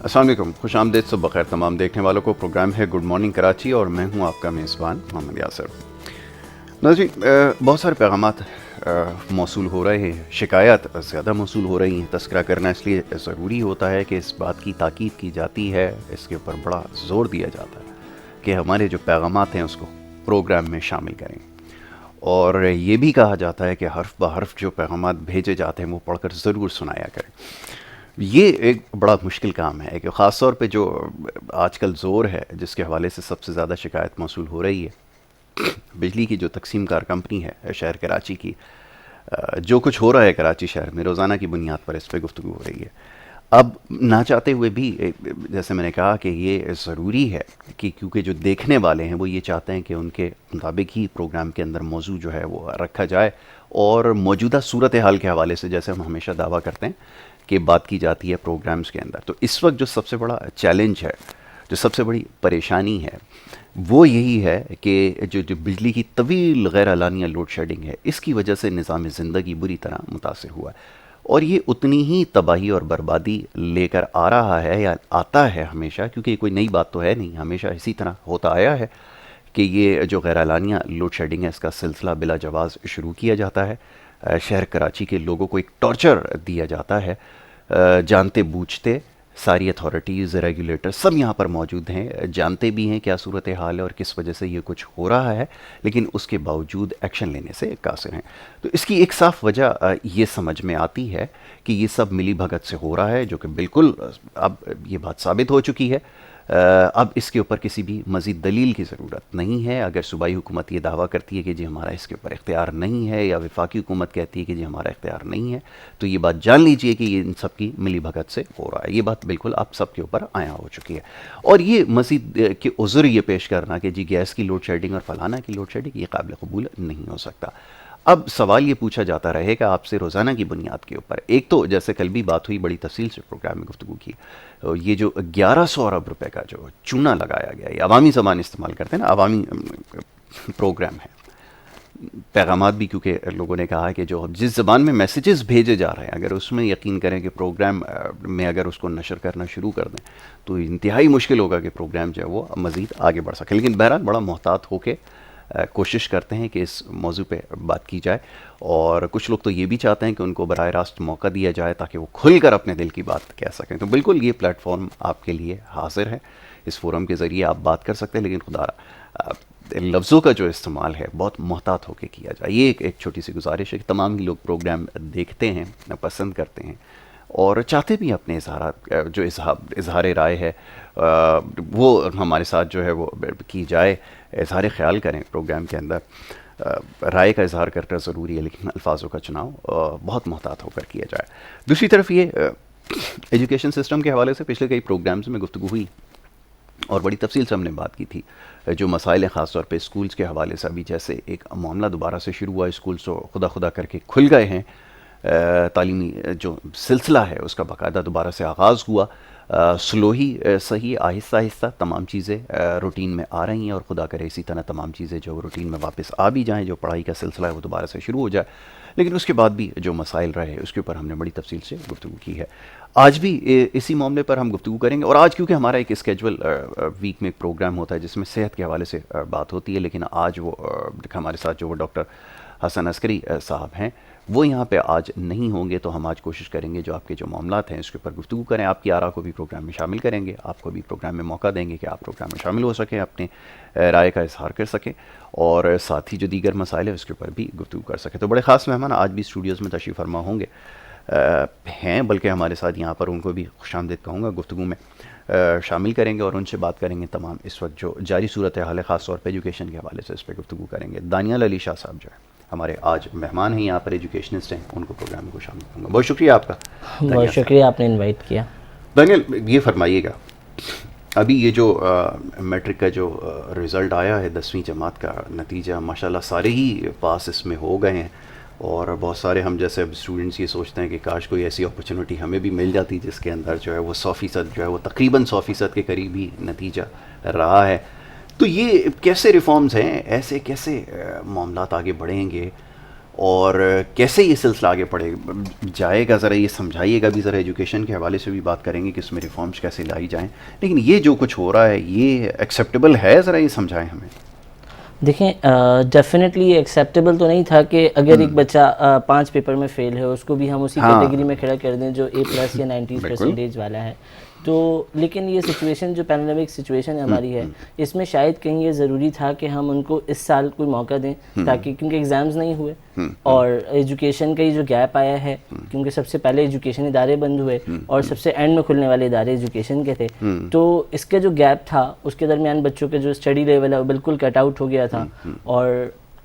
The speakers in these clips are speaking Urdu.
السلام علیکم، خوش آمدید، صبح بخیر تمام دیکھنے والوں کو۔ پروگرام ہے گڈ مارننگ کراچی اور میں ہوں آپ کا میزبان محمد یاسر۔ ناظرین، بہت سارے پیغامات موصول ہو رہے ہیں، شکایات زیادہ موصول ہو رہی ہیں۔ تذکرہ کرنا اس لیے ضروری ہوتا ہے کہ اس بات کی تاکید کی جاتی ہے، اس کے اوپر بڑا زور دیا جاتا ہے کہ ہمارے جو پیغامات ہیں اس کو پروگرام میں شامل کریں، اور یہ بھی کہا جاتا ہے کہ حرف بحرف جو پیغامات بھیجے جاتے ہیں وہ پڑھ کر ضرور سنایا کریں۔ یہ ایک بڑا مشکل کام ہے کہ خاص طور پہ جو آج کل زور ہے، جس کے حوالے سے سب سے زیادہ شکایت موصول ہو رہی ہے، بجلی کی جو تقسیم کار کمپنی ہے شہر کراچی کی، جو کچھ ہو رہا ہے کراچی شہر میں روزانہ کی بنیاد پر اس پہ گفتگو ہو رہی ہے۔ اب نہ چاہتے ہوئے بھی جیسے میں نے کہا کہ یہ ضروری ہے کہ کیونکہ جو دیکھنے والے ہیں وہ یہ چاہتے ہیں کہ ان کے مطابق ہی پروگرام کے اندر موضوع جو ہے وہ رکھا جائے، اور موجودہ صورتحال کے حوالے سے جیسے ہم ہمیشہ دعویٰ کرتے ہیں کہ بات کی جاتی ہے پروگرامز کے اندر۔ تو اس وقت جو سب سے بڑا چیلنج ہے، جو سب سے بڑی پریشانی ہے، وہ یہی ہے کہ جو بجلی کی طویل غیر اعلانیہ لوڈ شیڈنگ ہے، اس کی وجہ سے نظام زندگی بری طرح متاثر ہوا ہے، اور یہ اتنی ہی تباہی اور بربادی لے کر آ رہا ہے یا آتا ہے ہمیشہ، کیونکہ یہ کوئی نئی بات تو ہے نہیں، ہمیشہ اسی طرح ہوتا آیا ہے کہ یہ جو غیر اعلانیہ لوڈ شیڈنگ ہے اس کا سلسلہ بلا جواز شروع کیا جاتا ہے۔ شہر کراچی کے لوگوں کو ایک ٹارچر دیا جاتا ہے، جانتے بوجھتے۔ ساری اتھارٹیز، ریگولیٹر سب یہاں پر موجود ہیں، جانتے بھی ہیں کیا صورتحال ہے اور کس وجہ سے یہ کچھ ہو رہا ہے، لیکن اس کے باوجود ایکشن لینے سے قاصر ہیں۔ تو اس کی ایک صاف وجہ یہ سمجھ میں آتی ہے کہ یہ سب ملی بھگت سے ہو رہا ہے، جو کہ بالکل اب یہ بات ثابت ہو چکی ہے۔ اب اس کے اوپر کسی بھی مزید دلیل کی ضرورت نہیں ہے۔ اگر صوبائی حکومت یہ دعویٰ کرتی ہے کہ جی ہمارا اس کے اوپر اختیار نہیں ہے، یا وفاقی حکومت کہتی ہے کہ جی ہمارا اختیار نہیں ہے، تو یہ بات جان لیجئے کہ یہ ان سب کی ملی بھگت سے ہو رہا ہے۔ یہ بات بالکل آپ سب کے اوپر عیاں ہو چکی ہے، اور یہ مزید کہ عذر یہ پیش کرنا کہ جی گیس کی لوڈ شیڈنگ اور فلانا کی لوڈ شیڈنگ، یہ قابل قبول نہیں ہو سکتا۔ اب سوال یہ پوچھا جاتا رہے گا آپ سے روزانہ کی بنیاد کے اوپر، ایک تو جیسے کل بھی بات ہوئی، بڑی تفصیل سے پروگرام میں گفتگو کی، یہ جو 1100 ارب روپے کا جو چونا لگایا گیا، یہ عوامی زبان استعمال کرتے ہیں نا، عوامی پروگرام ہے، پیغامات بھی، کیونکہ لوگوں نے کہا کہ جو جس زبان میں میسیجز بھیجے جا رہے ہیں، اگر اس میں یقین کریں کہ پروگرام میں اگر اس کو نشر کرنا شروع کر دیں تو انتہائی مشکل ہوگا کہ پروگرام جو ہے وہ مزید آگے بڑھ سکے۔ لیکن بہرحال بڑا محتاط ہو کے کوشش کرتے ہیں کہ اس موضوع پہ بات کی جائے، اور کچھ لوگ تو یہ بھی چاہتے ہیں کہ ان کو براہ راست موقع دیا جائے تاکہ وہ کھل کر اپنے دل کی بات کہہ سکیں۔ تو بالکل یہ پلیٹ فارم آپ کے لیے حاضر ہے، اس فورم کے ذریعے آپ بات کر سکتے ہیں، لیکن خدا لفظوں کا جو استعمال ہے بہت محتاط ہو کے کیا جائے۔ یہ ایک چھوٹی سی گزارش ہے کہ تمام ہی لوگ پروگرام دیکھتے ہیں، پسند کرتے ہیں، اور چاہتے بھی اپنے اظہارات جو اظہار رائے ہے وہ ہمارے ساتھ جو ہے وہ کی جائے، اظہار خیال کریں پروگرام کے اندر۔ رائے کا اظہار کرنا ضروری ہے، لیکن الفاظوں کا چناؤ بہت محتاط ہو کر کیا جائے۔ دوسری طرف یہ ایجوکیشن سسٹم کے حوالے سے پچھلے کئی پروگرامز میں گفتگو ہوئی، اور بڑی تفصیل سے ہم نے بات کی تھی جو مسائل ہیں، خاص طور پہ اسکولز کے حوالے سے۔ ابھی جیسے ایک معاملہ دوبارہ سے شروع ہوا، اسکولز تو خدا خدا کر کے کھل گئے ہیں، تعلیمی جو سلسلہ ہے اس کا باقاعدہ دوبارہ سے آغاز ہوا، سلو ہی صحیح، آہستہ آہستہ تمام چیزیں روٹین میں آ رہی ہیں، اور خدا کرے اسی طرح تمام چیزیں جو روٹین میں واپس آ بھی جائیں، جو پڑھائی کا سلسلہ ہے وہ دوبارہ سے شروع ہو جائے۔ لیکن اس کے بعد بھی جو مسائل رہے اس کے اوپر ہم نے بڑی تفصیل سے گفتگو کی ہے۔ آج بھی اسی معاملے پر ہم گفتگو کریں گے، اور آج کیونکہ ہمارا ایک اسکیجول ویک میں ایک پروگرام ہوتا ہے جس میں صحت کے حوالے سے بات ہوتی ہے، لیکن آج وہ ہمارے ساتھ جو وہ ڈاکٹر حسن عسکری صاحب ہیں وہ یہاں پہ آج نہیں ہوں گے، تو ہم آج کوشش کریں گے جو آپ کے جو معاملات ہیں اس کے اوپر گفتگو کریں، آپ کی آراء کو بھی پروگرام میں شامل کریں گے، آپ کو بھی پروگرام میں موقع دیں گے کہ آپ پروگرام میں شامل ہو سکیں، اپنے رائے کا اظہار کر سکیں، اور ساتھ ہی جو دیگر مسائل ہیں اس کے اوپر بھی گفتگو کر سکیں۔ تو بڑے خاص مہمان آج بھی اسٹوڈیوز میں تشریف فرما ہوں گے ہیں، بلکہ ہمارے ساتھ یہاں پر ان کو بھی خوش آمدید کہوں گا، گفتگو میں شامل کریں گے اور ان سے بات کریں گے تمام اس وقت جو جاری صورتحال ہے، خاص طور پہ ایجوکیشن کے حوالے سے اس پہ گفتگو کریں گے۔ دانیال علی شاہ صاحب جو ہے ہمارے آج مہمان ہیں یہاں پر، ایجوکیشنسٹ ہیں، ان کو پروگرام کو شامل کروں گا۔ بہت شکریہ آپ کا۔ بہت شکریہ آپ نے انوائٹ کیا۔ دانیال، یہ فرمائیے گا، ابھی یہ جو میٹرک کا جو رزلٹ آیا ہے 10ویں جماعت کا نتیجہ، ماشاءاللہ سارے ہی پاس اس میں ہو گئے ہیں، اور بہت سارے ہم جیسے اب اسٹوڈنٹس یہ سوچتے ہیں کہ کاش کوئی ایسی اپرچونٹی ہمیں بھی مل جاتی جس کے اندر جو ہے وہ 100% جو ہے وہ تقریباً 100% کے قریب ہی نتیجہ رہا ہے۔ تو یہ کیسے ریفارمز ہیں، ایسے کیسے معاملات آگے بڑھیں گے، اور کیسے یہ سلسلہ آگے پڑے جائے گا، ذرا یہ سمجھائیے گا بھی، ذرا ایجوکیشن کے حوالے سے بھی بات کریں گے کہ اس میں ریفارمز کیسے لائی جائیں، لیکن یہ جو کچھ ہو رہا ہے یہ ایکسیپٹیبل ہے؟ ذرا یہ سمجھائیں ہمیں. دیکھیں ڈیفینیٹلی ایکسیپٹیبل تو نہیں تھا کہ اگر ایک بچہ 5 پیپر میں فیل ہے اس کو بھی ہم اسی کیٹیگری میں کھڑا کر دیں جو A+ یا 90% والا ہے. تو لیکن یہ سچویشن جو پینڈیمک سچویشن ہماری ہے اس میں شاید کہیں یہ ضروری تھا کہ ہم ان کو اس سال کوئی موقع دیں تاکہ، کیونکہ ایگزامز نہیں ہوئے اور ایجوکیشن کا یہ جو گیپ آیا ہے، کیونکہ سب سے پہلے ایجوکیشن ادارے بند ہوئے اور سب سے اینڈ میں کھلنے والے ادارے ایجوکیشن کے تھے، تو اس کا جو گیپ تھا اس کے درمیان بچوں کے جو اسٹڈی لیول ہے وہ بالکل کٹ آؤٹ ہو گیا تھا اور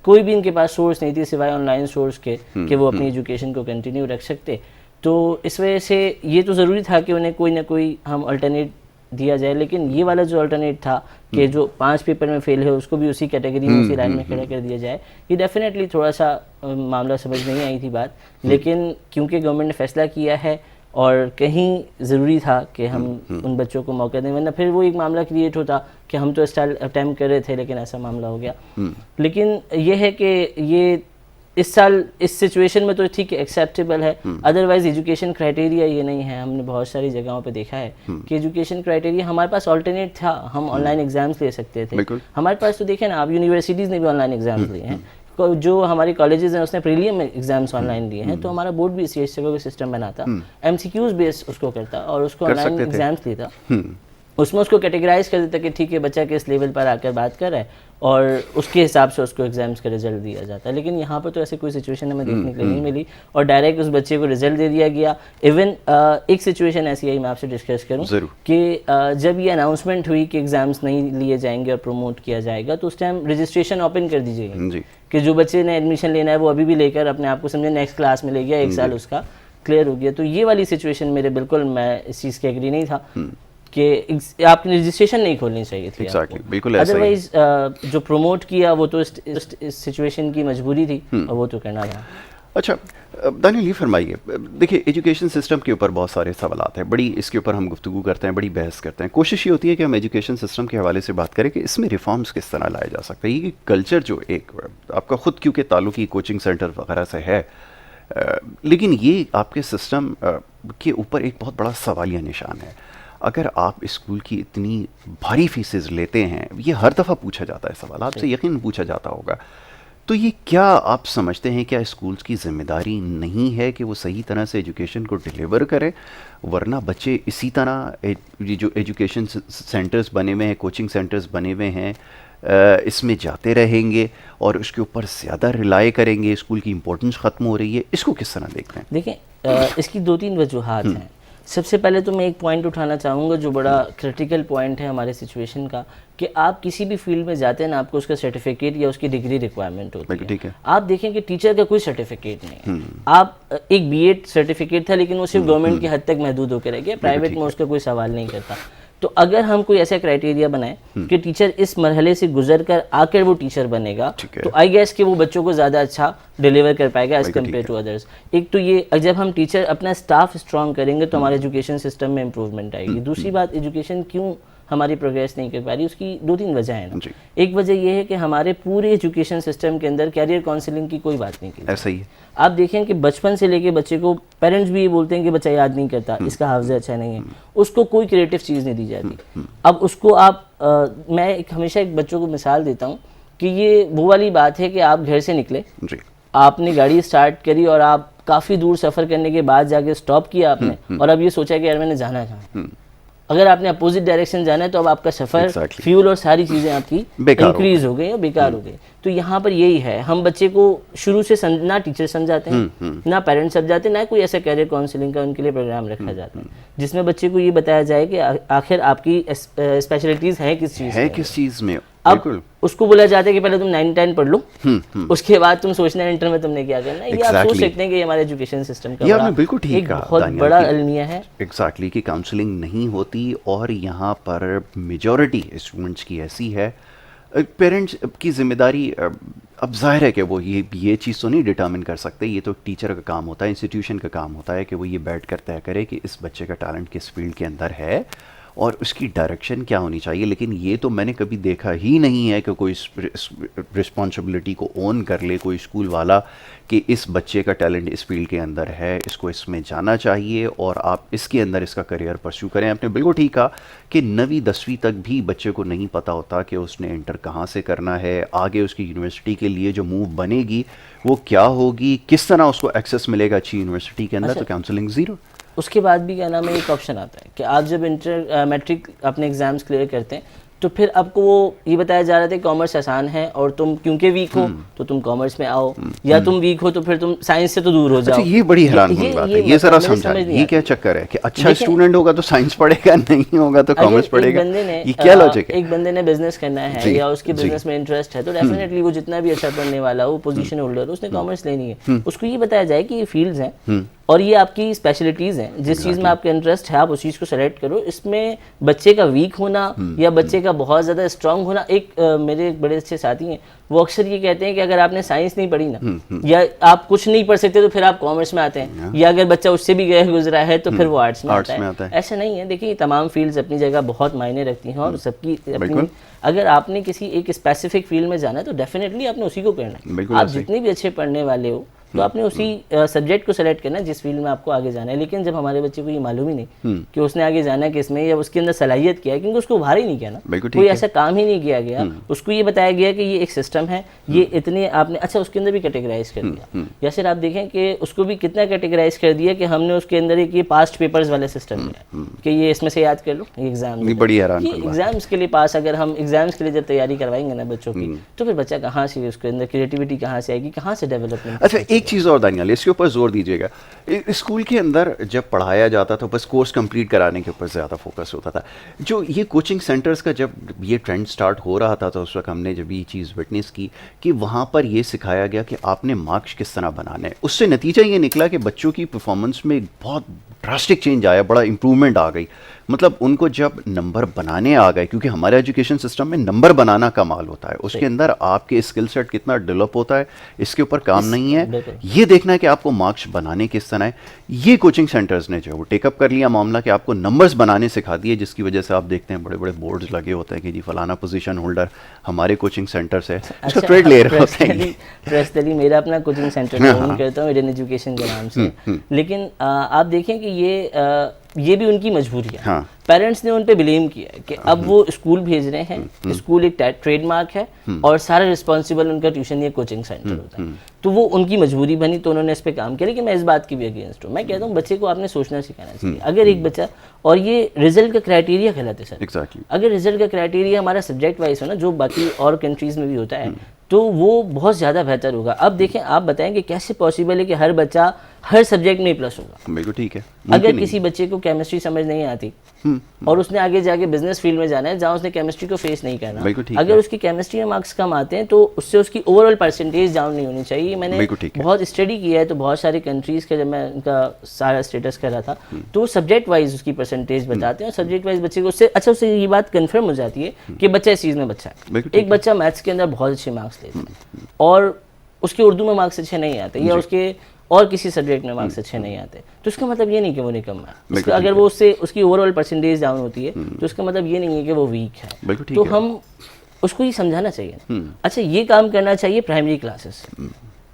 کوئی بھی ان کے پاس سورس نہیں تھی سوائے آن لائن سورس کے کہ وہ اپنی ایجوکیشن کو کنٹینیو رکھ سکتے. تو اس وجہ سے یہ تو ضروری تھا کہ انہیں کوئی نہ کوئی ہم الٹرنیٹ دیا جائے، لیکن یہ والا جو الٹرنیٹ تھا کہ جو 5 پیپر میں فیل ہے اس کو بھی اسی کیٹیگری میں اسی لائن میں کھڑا کر دیا جائے، یہ ڈیفینیٹلی تھوڑا سا معاملہ سمجھ نہیں آئی تھی بات، لیکن کیونکہ گورنمنٹ نے فیصلہ کیا ہے اور کہیں ضروری تھا کہ ہم ان بچوں کو موقع دیں، ورنہ پھر وہ ایک معاملہ کریٹ ہوتا کہ ہم تو اسٹائل اٹیمپٹ کر رہے تھے لیکن ایسا معاملہ ہو گیا. لیکن یہ ہے کہ یہ اس سال اس سچویشن میں تو ٹھیک ہے ایکسیپٹیبل ہے، ادروائز ایجوکیشن کرائٹیریا یہ نہیں ہے. ہم نے بہت ساری جگہوں پہ دیکھا ہے کہ ایجوکیشن کرائٹیریا ہمارے پاس آلٹرنیٹ تھا، ہم آن لائن ایگزامس لے سکتے تھے. ہمارے پاس تو دیکھیں نا، آپ یونیورسٹیز نے بھی آن لائن ایگزامس لیے ہیں، جو ہماری کالجز ہیں اس نے پریلیم ایگزامس آن لائن لیے ہیں، تو ہمارا بورڈ بھی اسی جگہ کا سسٹم بناتا، MCQs بیس اس کو کرتا اور اس کو آن لائن ایگزامس لیتا، اس میں اس کو کیٹیگرائز کر دیتا کہ ٹھیک ہے بچہ کس لیول پر آ کر بات کر رہا ہے اور اس کے حساب سے اس کو ایگزامس کا رزلٹ دیا جاتا ہے. لیکن یہاں پر تو ایسی کوئی سچویشن ہمیں دیکھنے کو نہیں ملی اور ڈائریکٹ اس بچے کو رزلٹ دے دیا گیا. ایون ایک سچویشن ایسی آئی میں آپ سے ڈسکس کروں کہ جب یہ اناؤنسمنٹ ہوئی کہ ایگزامس نہیں لیے جائیں گے اور پروموٹ کیا جائے گا تو اس ٹائم رجسٹریشن اوپن کر دیجیے گا کہ جو بچے نے ایڈمیشن لینا ہے وہ ابھی بھی لے کر اپنے آپ کو سمجھے نیکسٹ کلاس میں لے گیا، 1 سال اس کا کلیئر ہو گیا. تو یہ والی سچویشن میرے بالکل میں اس چیز کے ایگری نہیں تھا کہ آپ کی رجسٹریشن نہیں کھولنی چاہیے تھی. ادروائز جو پروموٹ کیا وہ تو اس سچویشن کی مجبوری تھی اور وہ تو کرنا تھا. اچھا دانیال یہ فرمائیے، دیکھیے ایجوکیشن سسٹم کے اوپر بہت سارے سوالات ہیں، بڑی اس کے اوپر ہم گفتگو کرتے ہیں، بڑی بحث کرتے ہیں. کوشش یہ ہوتی ہے کہ ہم ایجوکیشن سسٹم کے حوالے سے بات کریں کہ اس میں ریفارمز کس طرح لائے جا سکتے ہیں. یہ کلچر جو ایک آپ کا خود کیونکہ تعلق ہی کوچنگ سینٹر وغیرہ سے ہے، لیکن یہ آپ کے سسٹم کے اوپر ایک بہت بڑا سوالیہ نشان ہے. اگر آپ اسکول کی اتنی بھاری فیسز لیتے ہیں، یہ ہر دفعہ پوچھا جاتا ہے سوال، آپ سے یقیناً پوچھا جاتا ہوگا، تو یہ کیا آپ سمجھتے ہیں کیا اسکولز کی ذمہ داری نہیں ہے کہ وہ صحیح طرح سے ایجوکیشن کو ڈیلیور کرے؟ ورنہ بچے اسی طرح یہ جو ایجوکیشن سینٹرز بنے ہوئے ہیں، کوچنگ سینٹرز بنے ہوئے ہیں، اس میں جاتے رہیں گے اور اس کے اوپر زیادہ ریلائی کریں گے، اسکول کی امپورٹنس ختم ہو رہی ہے. اس کو کس طرح دیکھتے ہیں؟ دیکھیں اس کی 2-3 وجوہات ہیں. سب سے پہلے تو میں ایک پوائنٹ اٹھانا چاہوں گا جو بڑا کرٹیکل پوائنٹ ہے ہمارے سچویشن کا، کہ آپ کسی بھی فیلڈ میں جاتے ہیں نا، آپ کو اس کا سرٹیفکیٹ یا اس کی ڈگری ریکوائرمنٹ ہوتی ہے. آپ دیکھیں کہ ٹیچر کا کوئی سرٹیفکیٹ نہیں ہے. آپ ایک B.Ed سرٹیفکیٹ تھا لیکن وہ صرف گورنمنٹ کی حد تک محدود ہو کے رہ گیا، پرائیویٹ میں اس کا کوئی سوال نہیں کرتا. تو اگر ہم کوئی ایسا کرائٹیریا بنائیں کہ ٹیچر اس مرحلے سے گزر کر آ کر وہ ٹیچر بنے گا، تو آئی گیس کہ وہ بچوں کو زیادہ اچھا ڈیلیور کر پائے گا ایز کمپیئر ٹو ادرس. ایک تو یہ جب ہم ٹیچر اپنا اسٹاف اسٹرانگ کریں گے تو ہمارے ایجوکیشن سسٹم میں امپروومنٹ آئے گی. دوسری بات، ایجوکیشن کیوں ہماری پروگریس نہیں کر پا رہی، اس کی 2-3 وجہ ہیں. ایک وجہ یہ ہے کہ ہمارے پورے ایجوکیشن سسٹم کے اندر کیریئر کاؤنسلنگ کی کوئی بات نہیں کی. ایسا ہی ہے. آپ دیکھیں کہ بچپن سے لے کے بچے کو پیرنٹس بھی یہ بولتے ہیں کہ بچہ یاد نہیں کرتا، اس کا حافظہ اچھا نہیں ہے، اس کو کوئی کریٹو چیز نہیں دی جاتی. اب اس کو آپ میں ہمیشہ ایک بچوں کو مثال دیتا ہوں کہ یہ وہ والی بات ہے کہ آپ گھر سے نکلے، آپ نے گاڑی اسٹارٹ کری اور آپ کافی دور سفر کرنے کے بعد جا کے اسٹاپ کیا آپ نے، اور اب یہ سوچا کہ یار میں نے جانا کہاں. اگر آپ نے اپوزٹ ڈائریکشن جانا ہے تو اب آپ کا سفر، فیول اور ساری چیزیں آپ کی انکریز ہو گئی اور بیکار ہو گئی. تو یہاں پر یہی ہے، ہم بچے کو شروع سے نہ ٹیچر سمجھاتے ہیں، نہ پیرنٹس سمجھاتے ہیں، نہ کوئی ایسا کیریئر کاؤنسلنگ کا ان کے لیے پروگرام رکھا جاتا ہے جس میں بچے کو یہ بتایا جائے کہ آخر آپ کی اسپیشلٹیز ہیں کس چیز میں. اب اس کو بولا جاتا ہے کہ پہلے تم 9-10 پڑھ لو، اس کے بعد تم سوچنا ہے انٹر میں تم نے کیا کرنا ہے. یہ آپ سوچ سکتے ہیں کہ ہمارے ایجوکیشن سسٹم کا ایک بہت بڑا المیہ ہے. ایگزیکٹلی کہ کاؤنسلنگ نہیں ہوتی، اور یہاں پر میجورٹی اسٹوڈنٹس کی ایسی ہے. پیرنٹس کی ذمہ داری، اب ظاہر ہے کہ وہ یہ چیز تو نہیں ڈٹرمن کر سکتے، یہ تو ٹیچر کا کام ہوتا ہے، انسٹیٹیوشن کا کام ہوتا ہے کہ وہ یہ بیٹھ کر طے کرے کہ اس بچے کا ٹیلنٹ کس فیلڈ کے اندر ہے اور اس کی ڈائریکشن کیا ہونی چاہیے. لیکن یہ تو میں نے کبھی دیکھا ہی نہیں ہے کہ کوئی رسپانسبلٹی کو اون کر لے کوئی اسکول والا کہ اس بچے کا ٹیلنٹ اس فیلڈ کے اندر ہے, اس کو اس میں جانا چاہیے اور آپ اس کے اندر اس کا کریئر پرسیو کریں. آپ نے بالکل ٹھیک کہا کہ 9ویں 10ویں تک بھی بچے کو نہیں پتہ ہوتا کہ اس نے انٹر کہاں سے کرنا ہے, آگے اس کی یونیورسٹی کے لیے جو موو بنے گی وہ کیا ہوگی, کس طرح اس کو ایکسیس ملے گا اچھی یونیورسٹی کے اندر. تو کاؤنسلنگ زیرو. اس کے بعد بھی کیا نام ہے ایک آپشن آتا ہے کہ آپ جب میٹرک اپنے ایگزامس کلیئر کرتے ہیں تو پھر آپ کو وہ یہ بتایا جا رہا تھا کہ کامرس آسان ہے اور تم کیونکہ ویک ہو تو تم کامرس میں آؤ, یا تم ویک ہو تو پھر تم سائنس سے تو دور ہو جاؤ. یہ بڑی حیران کن بات ہے, یہ ذرا سمجھائیں یہ کیا چکر ہے کہ اچھا اسٹوڈنٹ ہوگا تو سائنس پڑھے گا, نہیں ہوگا تو کامرس پڑھے گا, یہ کیا لاجک ہے؟ ایک بندے نے بزنس کرنا ہے یا اس کے بزنس میں انٹرسٹ ہے تو ڈیفینیٹلی وہ جتنا بھی اچھا پڑھنے والا ہو, پوزیشن ہولڈر ہو, اس نے کامرس لینی ہے. اس کو یہ بتایا جائے کہ یہ فیلڈز ہیں اور یہ آپ کی اسپیشلٹیز ہیں, جس چیز میں آپ کا انٹرسٹ ہے آپ اس چیز کو سلیکٹ کرو. اس میں بچے کا ویک ہونا یا بچے کا بہت زیادہ اسٹرانگ ہونا, ایک میرے ایک بڑے اچھے ساتھی ہیں وہ اکثر یہ کہتے ہیں کہ اگر آپ نے سائنس نہیں پڑھی نا یا آپ کچھ نہیں پڑھ سکتے تو پھر آپ کامرس میں آتے ہیں, یا اگر بچہ اس سے بھی گئے گزرا ہے تو پھر وہ آرٹس میں آتا ہے. ایسا نہیں ہے. دیکھیے تمام فیلڈز اپنی جگہ بہت معنی رکھتی ہیں اور سب کی اپنی, اگر آپ نے کسی ایک اسپیسیفک فیلڈ میں جانا ہے تو ڈیفینیٹلی آپ نے اسی کو کرنا ہے. آپ جتنے بھی اچھے پڑھنے والے ہو تو آپ نے اسی سبجیکٹ کو سلیکٹ کرنا ہے جس فیلڈ میں آپ کو آگے جانا ہے. لیکن جب ہمارے بچے کو یہ معلوم ہی نہیں کہ اس نے آگے جانا ہے کس میں یا اس کے اندر صلاحیت کیا ہے, کیونکہ اس کو ابھارا ہی نہیں کیا نا, کوئی ایسا کام ہی نہیں کیا گیا, اس کو یہ بتایا گیا کہ یہ ایک سسٹم ہے, یہ اتنے آپ نے اچھا اس کے اندر بھی کیٹیگرائز کر دیا. یا پھر آپ دیکھیں کہ اس کو بھی کتنا کیٹیگرائز کر دیا کہ ہم نے اس کے اندر ایک یہ پاسٹ پیپرز والے سسٹم ہے کہ یہ اس میں سے یاد کر لو, یہ ایگزام ایگزامس کے لیے پاس. اگر ہم ایگزامس کے لیے جب تیاری کروائیں گے نا بچوں کی تو پھر بچہ کہاں سے اس کے اندر کریٹیوٹی کہاں سے آئے گی, کہاں سے ڈیولپمنٹ. اچھا ایک چیز اور دانیال اس کے اوپر زور دیجیے گا, اسکول کے اندر جب پڑھایا جاتا تھا بس کورس کمپلیٹ کرانے کے اوپر زیادہ فوکس ہوتا تھا. جو یہ کوچنگ سینٹرز کا جب یہ ٹرینڈ سٹارٹ ہو رہا تھا تو اس وقت ہم نے جب یہ چیز وٹنس کی کہ وہاں پر یہ سکھایا گیا کہ آپ نے مارکس کس طرح بنانے ہیں. اس سے نتیجہ یہ نکلا کہ بچوں کی پرفارمنس میں بہت ڈراسٹک چینج آیا, بڑا امپرومنٹ آ گئی. مطلب ان کو جب نمبر بنانے آ گئے, کیونکہ ہمارے ایجوکیشن سسٹم میں نمبر بنانا کمال ہوتا ہے, اس کے اندر آپ کے اسکل سیٹ کتنا ڈیولپ ہوتا ہے اس کے اوپر کام نہیں ہے, یہ دیکھنا ہے کہ آپ کو مارکس بنانے کس طرح ہے. یہ کوچنگ سینٹرز نے جو وہ ٹیک اپ کر لیا معاملہ کہ آپ کو نمبرز بنانے سکھا دیے, جس کی وجہ سے آپ دیکھتے ہیں بڑے بڑے بورڈز لگے ہوتے ہیں کہ جی فلانا پوزیشن ہولڈر ہمارے کوچنگ سینٹر سے اس کا ٹریڈ لے رہے ہوتے ہیں. پرسنلی میرا اپنا کوچنگ سینٹر میں کرتا ہوں ایڈن ایجوکیشن کے نام سے, لیکن آپ دیکھیں کہ یہ بھی ان کی مجبوری ہے. پیرنٹس نے ان پہ بلیم کیا ہے کہ اب وہ اسکول بھیج رہے ہیں, اسکول ایک ٹریڈ مارک ہے اور سارا رسپانسبل ان کا ٹیوشن یا کوچنگ سینٹر ہوتا ہے, تو وہ ان کی مجبوری بنی تو انہوں نے اس پہ کام کیا. لیکن میں اس بات کی بھی اگینسٹ ہوں. میں کہتا ہوں بچے کو آپ نے سوچنا سکھانا چاہیے. اگر ایک بچہ, اور یہ رزلٹ کا کرائٹیریا کہلاتے سر, اگر رزلٹ کا کرائٹیریا ہمارا سبجیکٹ وائز ہو نا, جو باقی اور کنٹریز میں بھی ہوتا ہے, تو وہ بہت زیادہ بہتر ہوگا. اب دیکھیں آپ بتائیں کہ کیسے پاسبل ہے کہ ہر بچہ ہر سبجیکٹ میں پلس ہوگا. بالکل ٹھیک ہے. اگر کسی بچے کو کیمسٹری سمجھ نہیں آتی اور اس نے آگے جا کے بزنس فیلڈ میں جانا ہے جہاں اس نے کیمسٹری کو فیس نہیں کرنا, اگر اس کی کیمسٹری میں مارکس کم آتے ہیں تو اس سے اس کی اوور آل پرسنٹیج ڈاؤن نہیں ہونی چاہیے. میں نے بہت اسٹڈی کیا ہے تو بہت ساری کنٹریز کا جب میں ان کا سارا اسٹیٹس کر رہا تھا تو سبجیکٹ وائز اس کی پرسنٹیج بتاتے ہیں, اور سبجیکٹ وائز بچے کو اس سے اچھا اس سے یہ بات کنفرم ہو جاتی ہے کہ بچہ اس چیز میں بچہ ہے. ایک بچہ میتھس کے اندر بہت اچھے مارکس لیتا ہے اور اس کے اردو میں مارکس اچھے نہیں آتے یا اس کے اور کسی سبجیکٹ میں مارکس اچھے نہیں آتے, تو اس کا مطلب یہ نہیں کہ وہ نکما ہے. اگر وہ اس سے اس کی اوور آل پرسنٹیج ڈاؤن ہوتی ہے تو اس کا مطلب یہ نہیں ہے کہ وہ ویک ہے. تو ہم اس کو یہ سمجھانا چاہیے. اچھا یہ کام کرنا چاہیے پرائمری کلاسز,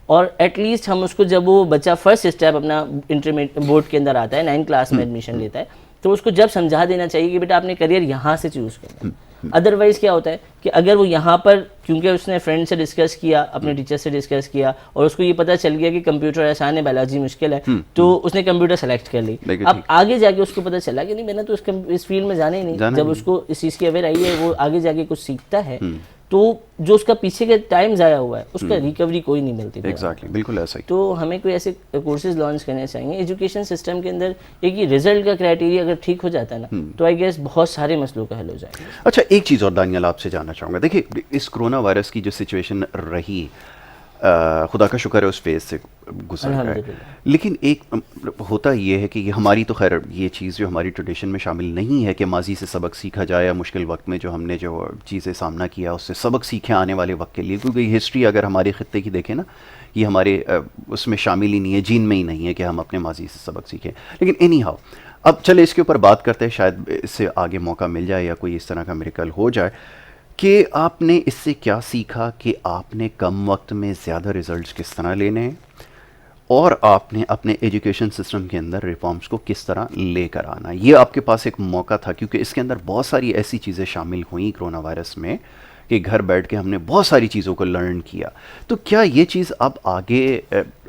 اور ایٹ لیسٹ ہم اس کو جب وہ بچہ فرسٹ اسٹیپ اپنا انٹرمیڈیٹ بورڈ کے اندر آتا ہے 9 کلاس میں ایڈمیشن لیتا ہے, تو اس کو جب سمجھا دینا چاہیے کہ بیٹا آپ نے کریئر یہاں سے چوز کرنا. ادروائز کیا ہوتا ہے کہ اگر وہ یہاں پر کیونکہ اس نے فرینڈ سے ڈسکس کیا, اپنے ٹیچر سے ڈسکس کیا, اور اس کو یہ پتہ چل گیا کہ کمپیوٹر آسان ہے, بایولوجی مشکل ہے, تو اس نے کمپیوٹر سلیکٹ کر لی. اب آگے جا کے اس کو پتہ چلا کہ نہیں میں نے تو اس فیلڈ میں جانا ہی نہیں. جب اس کو اس چیز کی اویئر آئی ہے, وہ آگے جا کے کچھ سیکھتا ہے, تو جو اس کا پیچھے کا ٹائم ضائع ہوا ہے اس کا ریکوری کوئی نہیں ملتی. ایگزیکٹلی, بالکل ایسا ہی. تو ہمیں کوئی ایسے کورسز لانچ کرنے چاہیے ایجوکیشن سسٹم کے اندر. ایک یہ رزلٹ کا کرائٹیریا اگر ٹھیک ہو جاتا ہے نا تو آئی گیس بہت سارے مسئلوں کا حل ہو جائے گا. اچھا ایک چیز اور دانیال آپ سے جاننا چاہوں گا. دیکھیے اس کرونا وائرس کی جو سچویشن رہی, خدا کا شکر ہے اس فیز سے گزر گئے, لیکن ایک ہوتا یہ ہے کہ یہ ہماری تو خیر یہ چیز جو ہماری ٹریڈیشن میں شامل نہیں ہے کہ ماضی سے سبق سیکھا جائے, یا مشکل وقت میں جو ہم نے جو چیزیں سامنا کیا اس سے سبق سیکھیں آنے والے وقت کے لیے, کیونکہ ہسٹری اگر ہمارے خطے کی دیکھیں نا یہ ہمارے اس میں شامل ہی نہیں ہے, جین میں ہی نہیں ہے کہ ہم اپنے ماضی سے سبق سیکھیں. لیکن اینی ہاؤ اب چلے اس کے اوپر بات کرتے ہیں, شاید اس سے آگے موقع مل جائے یا کوئی اس طرح کا میریکل ہو جائے کہ آپ نے اس سے کیا سیکھا کہ آپ نے کم وقت میں زیادہ ریزلٹس کس طرح لینے ہیں, اور آپ نے اپنے ایجوکیشن سسٹم کے اندر ریفارمز کو کس طرح لے کر آنا. یہ آپ کے پاس ایک موقع تھا کیونکہ اس کے اندر بہت ساری ایسی چیزیں شامل ہوئیں کرونا وائرس میں کہ گھر بیٹھ کے ہم نے بہت ساری چیزوں کو لرن کیا. تو کیا یہ چیز اب آگے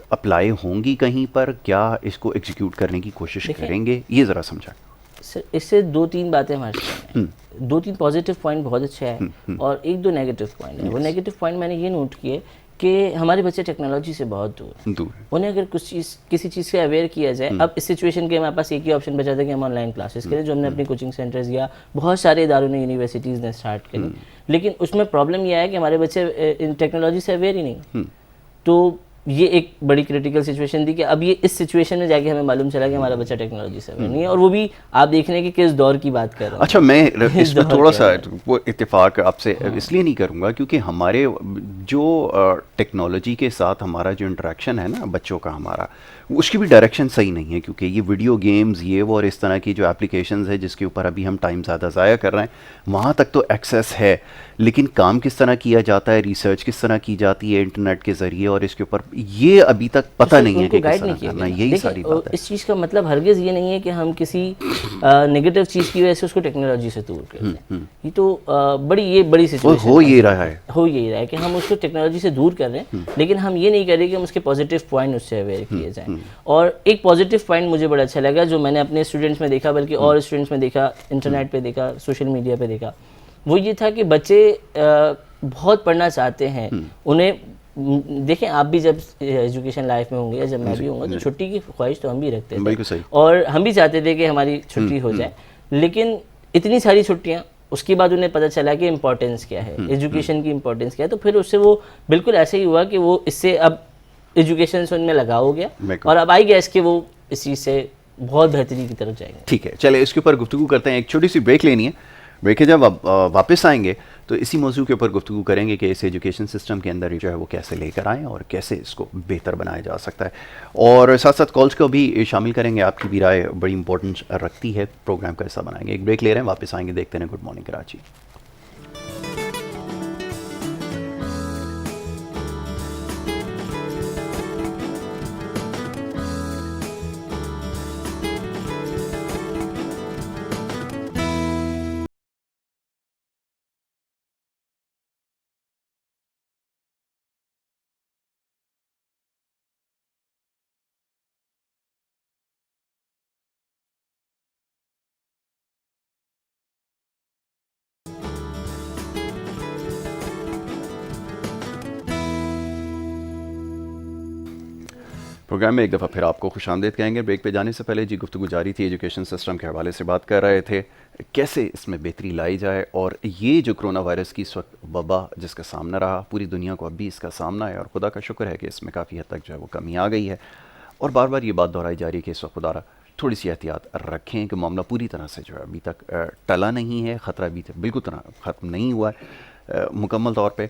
اپلائی ہوں گی کہیں پر, کیا اس کو ایگزیکیوٹ کرنے کی کوشش کریں گے, یہ ذرا سمجھائیں. سر اس سے 2-3 باتیں ہمارے سامنے ہیں. 2-3 پازیٹیو پوائنٹ بہت اچھا ہے اور 1-2 نیگیٹو پوائنٹ ہیں. وہ نیگیٹو پوائنٹ میں نے یہ نوٹ کیے کہ ہمارے بچے ٹیکنالوجی سے بہت دور ہیں. انہیں اگر کسی چیز سے اویئر کیا جائے, اب اس سچویشن کے ہمارے پاس ایک ہی آپشن بچا تھا کہ ہم آن لائن کلاسز کریں, جو ہم نے اپنی کوچنگ سینٹرز یا بہت سارے اداروں نے, یونیورسٹیز نے اسٹارٹ کری. لیکن اس میں پرابلم یہ ہے کہ ہمارے بچے ٹیکنالوجی سے اویئر ہی نہیں. تو یہ ایک بڑی کریٹیکل سچویشن تھی کہ اب یہ اس سچویشن میں جا کے ہمیں معلوم چلا کہ ہمارا بچہ ٹیکنالوجی سے اویئر نہیں ہے, اور وہ بھی آپ دیکھ رہے ہیں کہ کس دور کی بات کر رہا ہوں. اچھا, میں اس میں تھوڑا سا وہ اتفاق آپ سے اس لیے نہیں کروں گا کیونکہ ہمارے جو ٹیکنالوجی کے ساتھ ہمارا جو انٹریکشن ہے نا بچوں کا, ہمارا اس کی بھی ڈائریکشن صحیح نہیں ہے, کیونکہ یہ ویڈیو گیمز یہ وہ اور اس طرح کی جو اپلیکیشنز ہے جس کے اوپر ابھی ہم ٹائم زیادہ ضائع کر رہے ہیں, وہاں تک تو ایکسیس ہے, لیکن کام کس طرح کیا جاتا ہے, ریسرچ کس طرح کی جاتی ہے انٹرنیٹ کے ذریعے, اور اس کے اوپر یہ ابھی تک پتہ نہیں ہے کہ کس طرح کرنا. یہی ساری بات ہے. اس چیز کا مطلب ہرگز یہ نہیں ہے کہ ہم کسی نیگیٹو چیز کی وجہ سے اس کو ٹیکنالوجی سے دور کر دیں. یہ تو بڑی سچویشن ہو یہی رہا ہے کہ ہم اس کو ٹیکنالوجی سے دور کر رہے ہیں, لیکن ہم یہ نہیں کر رہے کہ ہم اس کے پازیٹیو پوائنٹ اس سے اویئر کیے جائیں. اور ایک پازیٹیو پوائنٹ مجھے بڑا اچھا لگا جو میں نے اپنے اسٹوڈنٹس میں دیکھا, بلکہ اور اسٹوڈنٹس میں دیکھا, انٹرنیٹ پہ دیکھا, سوشل میڈیا پہ دیکھا, وہ یہ تھا کہ بچے بہت پڑھنا چاہتے ہیں. انہیں دیکھیں, آپ بھی جب ایجوکیشن لائف میں ہوں گے یا جب میں بھی ہوں گا تو چھٹی کی خواہش تو ہم بھی رکھتے تھے, اور ہم بھی چاہتے تھے کہ ہماری چھٹی ہو جائے. لیکن اتنی ساری چھٹیاں, اس کے بعد انہیں پتہ چلا کہ امپورٹنس کیا ہے, ایجوکیشن کی امپورٹنس کیا ہے. تو پھر اس سے وہ بالکل ایسے ہی ہوا کہ وہ اس سے اب ایجوکیشن سے ان میں لگاؤ ہو گیا, اور اب آئی گیا اس کے وہ اس چیز سے بہت بہتری کی طرف جائیں گے. ٹھیک ہے, چلے اس کے اوپر گفتگو کرتے ہیں. ایک چھوٹی سی بریک لینی ہے, بریک کے جب واپس آئیں گے تو اسی موضوع کے اوپر گفتگو کریں گے کہ اس ایجوکیشن سسٹم کے اندر جو ہے وہ کیسے لے کر آئیں اور کیسے اس کو بہتر بنایا جا سکتا ہے, اور ساتھ ساتھ کالز کو بھی شامل کریں گے. آپ کی بھی رائے بڑی امپورٹنس رکھتی ہے, پروگرام کا حصہ بنائیں گے. ایک بریک لے رہے ہیں, واپس آئیں گے, دیکھتے ہیں گڈ مارننگ کراچی. پروگرام میں ایک دفعہ پھر آپ کو خوش آمدید کہیں گے. بریک پہ جانے سے پہلے جی گفتگو جاری تھی, ایجوکیشن سسٹم کے حوالے سے بات کر رہے تھے کیسے اس میں بہتری لائی جائے, اور یہ جو کرونا وائرس کی اس وقت وبا جس کا سامنا رہا, پوری دنیا کو اب بھی اس کا سامنا ہے, اور خدا کا شکر ہے کہ اس میں کافی حد تک جو ہے وہ کمی آ گئی ہے. اور بار بار یہ بات دہرائی جا رہی ہے کہ اس وقت خدا تھوڑی سی احتیاط رکھیں کہ معاملہ پوری طرح سے جو ہے ابھی تک ٹلا نہیں ہے, خطرہ ابھی تک بالکل طرح ختم نہیں ہوا ہے مکمل طور پہ.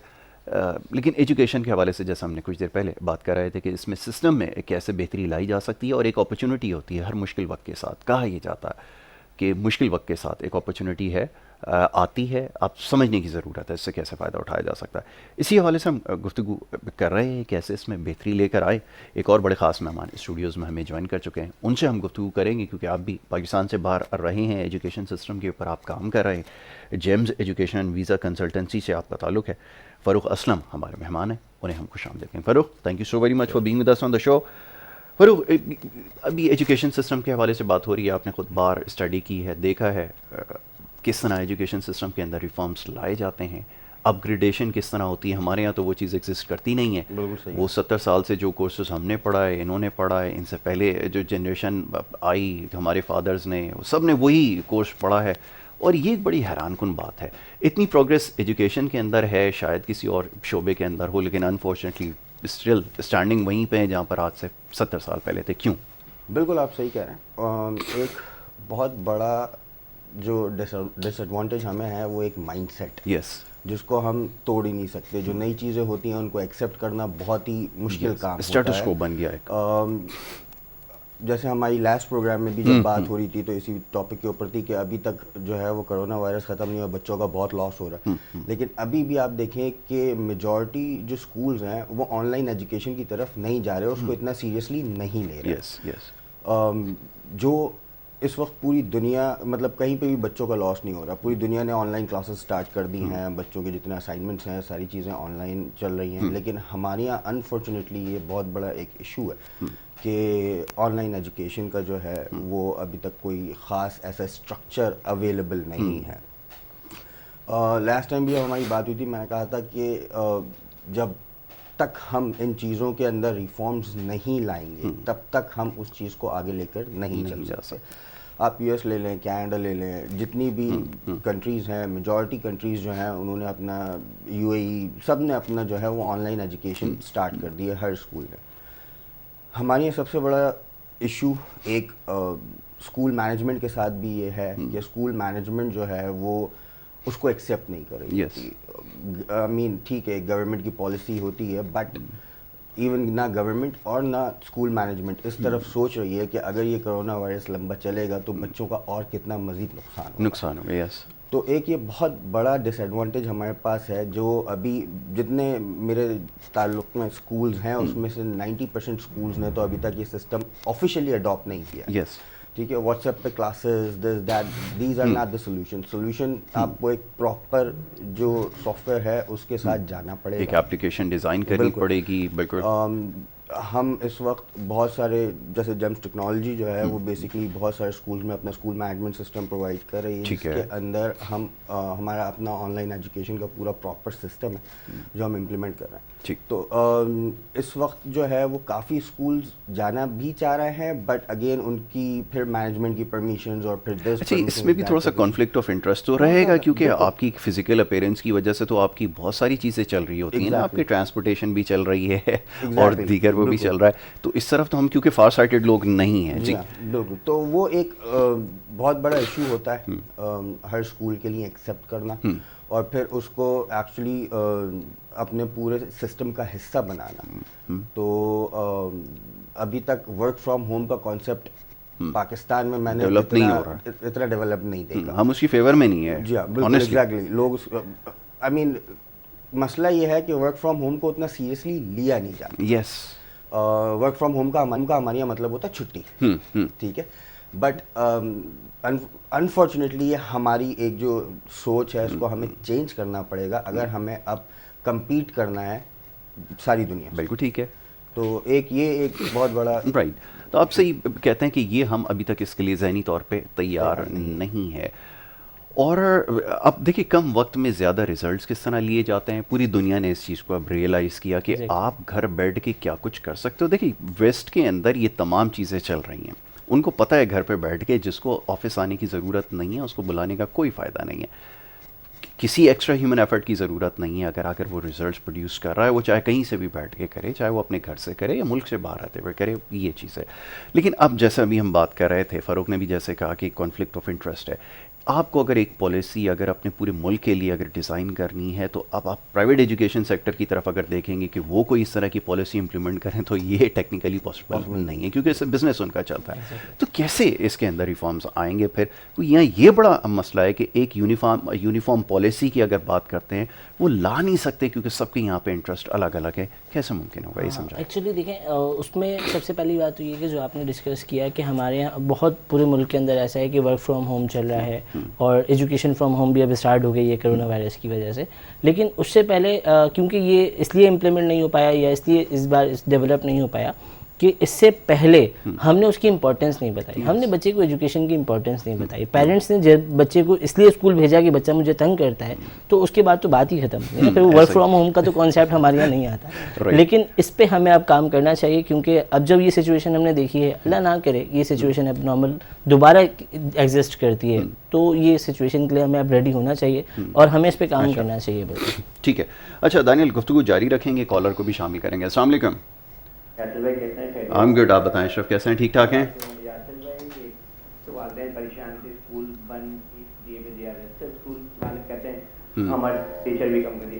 لیکن ایجوکیشن کے حوالے سے جیسا ہم نے کچھ دیر پہلے بات کر رہے تھے کہ اس میں سسٹم میں کیسے بہتری لائی جا سکتی ہے, اور ایک اپرچونٹی ہوتی ہے ہر مشکل وقت کے ساتھ. کہا یہ جاتا ہے کہ مشکل وقت کے ساتھ ایک اپرچونٹی ہے, آتی ہے, آپ سمجھنے کی ضرورت ہے اس سے کیسے فائدہ اٹھایا جا سکتا ہے. اسی حوالے سے ہم گفتگو کر رہے ہیں کیسے اس میں بہتری لے کر آئے. ایک اور بڑے خاص مہمان اسٹوڈیوز میں ہمیں جوائن کر چکے ہیں, ان سے ہم گفتگو کریں گے کیونکہ آپ بھی پاکستان سے باہر رہے ہیں, ایجوکیشن سسٹم کے اوپر آپ کام کر رہے ہیں. جیمز ایجوکیشن ویزا کنسلٹنسی سے آپ کا تعلق ہے. فاروق اسلم ہمارے مہمان ہیں, انہیں ہم خوش آمدید کہیں. Farooq, thank you so very much for being with us on the show. Farooq, ابھی ایجوکیشن سسٹم کے حوالے سے بات ہو رہی ہے, آپ نے خود باہر اسٹڈی کی ہے, دیکھا ہے کس طرح ایجوکیشن سسٹم کے اندر ریفارمس لائے جاتے ہیں, اپ گریڈیشن کس طرح ہوتی ہے. ہمارے یہاں تو وہ چیز ایگزسٹ کرتی نہیں ہے. وہ 70 سال سے جو کورسز ہم نے پڑھا ہے, انہوں نے پڑھا ہے, ان سے پہلے جو جنریشن آئی ہمارے فادرز نے, سب نے وہی کورس پڑھا ہے. اور یہ ایک بڑی حیران کن بات ہے, اتنی پروگریس ایجوکیشن کے اندر ہے, شاید کسی اور شعبے کے اندر ہو, لیکن انفارچونیٹلی اسٹل اسٹینڈنگ وہیں پہ ہیں جہاں پر آج سے 70 سال پہلے تھے. کیوں؟ بالکل آپ صحیح کہہ رہے ہیں. ایک بہت بڑا جو ڈس ایڈوانٹیج ہمیں ہے وہ ایک مائنڈ سیٹ, جس کو ہم توڑ ہی نہیں سکتے. جو نئی چیزیں ہوتی ہیں ان کو ایکسیپٹ کرنا بہت ہی مشکل کام ہوتا ہے. اسٹیٹس کو بن گیا ایک. جیسے ہماری لاسٹ پروگرام میں بھی جب بات ہو رہی تھی تو اسی ٹاپک کے اوپر تھی کہ ابھی تک جو ہے وہ کرونا وائرس ختم نہیں ہوا, بچوں کا بہت لاس ہو رہا ہے, لیکن ابھی بھی آپ دیکھیں کہ میجورٹی جو اسکولز ہیں وہ آن لائن ایجوکیشن کی طرف نہیں جا رہے, اس کو اتنا سیریسلی نہیں لے رہے. جو اس وقت پوری دنیا, مطلب کہیں پہ بھی بچوں کا لاس نہیں ہو رہا, پوری دنیا نے آن لائن کلاسز سٹارٹ کر دی ہیں, بچوں کے جتنے اسائنمنٹس ہیں ساری چیزیں آن لائن چل رہی ہیں, لیکن ہمارے یہاں انفارچونیٹلی یہ بہت بڑا ایک ایشو ہے کہ آن لائن ایجوکیشن کا جو ہے وہ ابھی تک کوئی خاص ایسا اسٹرکچر اویلیبل نہیں ہے. لاسٹ ٹائم بھی جب ہماری بات ہوئی تھی میں نے کہا تھا کہ جب تک ہم ان چیزوں کے اندر ریفارمز نہیں لائیں گے تب تک ہم اس چیز کو آگے لے کر نہیں چل سکتے. آپ یو ایس لے لیں, کینیڈا لے لیں, جتنی بھی کنٹریز ہیں, میجورٹی کنٹریز جو ہیں انہوں نے اپنا, یو اے ای, سب نے اپنا جو ہے وہ آن لائن ایجوکیشن سٹارٹ کر دی ہے ہر اسکول میں. ہمارے یہاں سب سے بڑا ایشو ایک اسکول مینجمنٹ کے ساتھ بھی یہ ہے کہ اسکول مینجمنٹ جو ہے وہ اس کو ایکسیپٹ نہیں کر رہی ہوتی. آئی مین ٹھیک ہے گورنمنٹ کی پالیسی ہوتی ہے, بٹ ایون نہ گورنمنٹ اور نہ اسکول مینجمنٹ اس طرف سوچ رہی ہے کہ اگر یہ کرونا وائرس لمبا چلے گا تو بچوں کا اور کتنا مزید نقصان ہوگا. یس, تو ایک یہ بہت بڑا ڈس ایڈوانٹیج ہمارے پاس ہے جو ابھی جتنے میرے تعلق میں اسکولز ہیں اس میں سے 90% اسکولز نے تو ابھی تک یہ سسٹم آفیشیلی اڈاپٹ نہیں کیا. یس, ٹھیک ہے, واٹس ایپ پہ classes, this that, these are not the solution. آپ کو ایک پراپر جو سافٹ ویئر ہے اس کے ساتھ جانا پڑے گا, ایک اپلیکیشن ڈیزائن کرنی پڑے گی. بالکل, ہم اس وقت بہت سارے جیسے جیمس ٹیکنالوجی جو ہے وہ بیسکلی بہت سارے اسکولز میں اپنا اسکول مینجمنٹ سسٹم پرووائڈ کر رہی ہے, جس کے اندر ہم ہمارا اپنا آن لائن ایجوکیشن کا پورا پراپر سسٹم ہے جو ہم امپلیمنٹ کر رہے ہیں. تو اس وقت جو ہے وہ کافی اسکولز جانا بھی چاہ رہے ہیں, بٹ اگین ان کی پھر مینجمنٹ کی پرمیشنز اور پھر اچھا اس میں بھی تھوڑا سا کانفلکٹ آف انٹرسٹ تو رہے گا, کیونکہ آپ کی فزیکل اپیرنس کی وجہ سے تو آپ کی بہت ساری چیزیں چل رہی ہوتی ہیں نا, آپ کی ٹرانسپورٹیشن بھی چل رہی ہے اور دیگر وہ بھی چل رہا ہے, تو اس طرف تو ہم کیونکہ فار سائٹڈ لوگ نہیں ہیں. جی بالکل, تو وہ ایک بہت بڑا ایشو ہوتا ہے ہر اسکول کے لیے ایکسیپٹ کرنا اور پھر اس کو ایکچولی اپنے پورے سسٹم کا حصہ بنانا. تو ابھی تک ورک فرام ہوم کا کانسیپٹ پاکستان میں نے اتنا ڈیولپ نہیں دیکھا, ہم اس کی فیور میں نہیں ہے. جی ہاں بالکل, ایگزیکٹلی. لوگ آئی مین مسئلہ یہ ہے کہ ورک فرام ہوم کو اتنا سیریسلی لیا نہیں جاتا. یس, ورک فرام ہوم کا ہمارے یہاں مطلب ہوتا ہے چھٹی, ٹھیک ہے, بٹ انفارچونیٹلی یہ ہماری ایک جو سوچ ہے اس کو ہمیں چینج کرنا پڑے گا اگر ہمیں اب کمپیٹ کرنا ہے ساری دنیا. بالکل ٹھیک ہے, تو یہ ایک بہت بڑا رائٹ. تو آپ صحیح کہتے ہیں کہ یہ ہم ابھی تک اس کے لیے ذہنی طور پہ تیار نہیں ہے. اور اب دیکھیے کم وقت میں زیادہ ریزلٹس کس طرح لیے جاتے ہیں, پوری دنیا نے اس چیز کو اب ریئلائز کیا کہ آپ گھر بیٹھ کے کیا کچھ کر سکتے ہو. دیکھیے ویسٹ کے اندر یہ تمام چیزیں چل رہی ہیں, ان کو پتہ ہے گھر پہ بیٹھ کے جس کو آفس آنے کی ضرورت نہیں ہے اس کو بلانے کا کوئی فائدہ نہیں ہے, کسی ایکسٹرا ہیومن ایفرٹ کی ضرورت نہیں ہے. اگر وہ ریزلٹس پروڈیوس کر رہا ہے وہ چاہے کہیں سے بھی بیٹھ کے کرے, چاہے وہ اپنے گھر سے کرے یا ملک سے باہر آتے ہوئے کرے, یہ چیز ہے. لیکن اب جیسے ابھی ہم بات کر رہے تھے, فاروق نے بھی جیسے کہا کہ کانفلکٹ آف انٹرسٹ ہے. آپ کو اگر ایک پالیسی اگر اپنے پورے ملک کے لیے اگر ڈیزائن کرنی ہے تو اب آپ پرائیویٹ ایجوکیشن سیکٹر کی طرف اگر دیکھیں گے کہ وہ کوئی اس طرح کی پالیسی امپلیمنٹ کریں تو یہ ٹیکنیکلی پاسبل نہیں ہے, کیونکہ اس سے بزنس ان کا چلتا ہے. تو کیسے اس کے اندر ریفارمز آئیں گے؟ پھر یہاں یہ بڑا مسئلہ ہے کہ ایک یونیفارم پالیسی کی اگر بات کرتے ہیں وہ لا نہیں سکتے کیونکہ سب کے یہاں پہ انٹرسٹ الگ الگ ہے. کیسے ممکن ہوگا یہ سمجھا؟ ایکچولی دیکھیں اس میں سب سے پہلی بات تو یہ کہ جو آپ نے ڈسکس کیا کہ ہمارے یہاں بہت پورے ملک کے اندر ایسا ہے کہ ورک فرام ہوم چل رہا ہے اور ایجوکیشن فرام ہوم بھی اب اسٹارٹ ہو گئی ہے کرونا وائرس کی وجہ سے. لیکن اس سے پہلے کیونکہ یہ اس لیے امپلیمنٹ نہیں ہو پایا یا اس لیے اس بار ڈیولپ نہیں ہو پایا کہ اس سے پہلے ہم نے اس کی امپورٹنس نہیں بتائی, ہم نے بچے کو ایجوکیشن کی امپورٹنس نہیں بتائی. پیرنٹس نے جب بچے کو اس لیے اسکول بھیجا کہ بچہ مجھے تنگ کرتا ہے تو اس کے بعد تو بات ہی ختم ہو گئی, پھر ورک فرام ہوم کا تو کانسیپٹ ہمارے یہاں نہیں آتا. لیکن اس پہ ہمیں اب کام کرنا چاہیے کیونکہ اب جب یہ سچویشن ہم نے دیکھی ہے, اللہ نہ کرے یہ سچویشن اب نارمل دوبارہ ایگزسٹ کرتی ہے, تو یہ سچویشن کے لیے ہمیں اب ریڈی ہونا چاہیے اور ہمیں اس پہ کام کرنا چاہیے. ٹھیک ہے, اچھا دانیل گفتگو جاری رکھیں گے, کالر کو بھی شامل کریں گے. السلام علیکم. گڈ, آپ بتائیں اشرف کیسے ہیں؟ ٹھیک ٹھاک ہیں؟ یاسر بھائی والدین پریشان تھے, اسکول بند اس لیے بھی دیا رہے, اسکول والد کہتے ہیں ہمارے ٹیچر بھی کم کریے,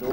2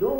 2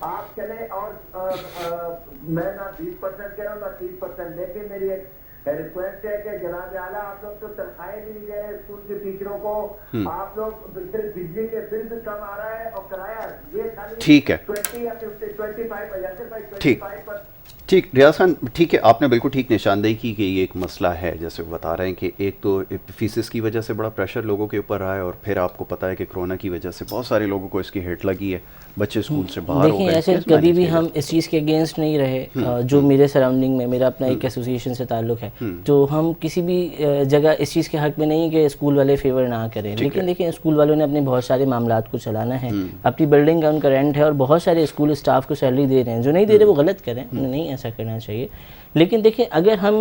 آپ چلے اور میں نہ 20% کہہ رہا ہوں نہ 30%، لیکن میری ایک ریکویسٹ ہے کہ جناب اعلیٰ آپ لوگ تو تنخواہیں بھی نہیں دے رہے اسکول کے ٹیچروں کو، آپ لوگ صرف بجلی کے بل بھی کم آ رہا ہے اور کرایہ یہ خالی ٹھیک ہے 20 یا 25 ٹھیک 25 پر ٹھیک ریاض خان، ٹھیک ہے، آپ نے بالکل ٹھیک نشاندہی کی کہ یہ ایک مسئلہ ہے، جیسے بتا رہے ہیں کہ ایک تو فیسز کی وجہ سے بڑا پریشر لوگوں کے اوپر رہا ہے، اور پھر آپ کو پتہ ہے کہ کرونا کی وجہ سے بہت سارے لوگوں کو اس کی ہٹ لگی ہے، بچے اسکول سے باہر ہو دیکھیں گئے. ایسے کبھی بھی ہم اس چیز کے اگینسٹ نہیں رہے، جو میرے سراؤنڈنگ میں میرا اپنا ایک ایسوسیشن سے تعلق ہے، تو ہم کسی بھی جگہ اس چیز کے حق میں نہیں کہ اسکول والے فیور نہ کریں، لیکن دیکھیں اسکول والوں نے اپنے بہت سارے معاملات کو چلانا ہے، اپنی بلڈنگ کا ان کا رینٹ ہے، اور بہت سارے اسکول اسٹاف کو سیلری دے رہے ہیں، جو نہیں دے رہے وہ غلط کریں، انہیں نہیں ایسا کرنا چاہیے. لیکن دیکھیں اگر ہم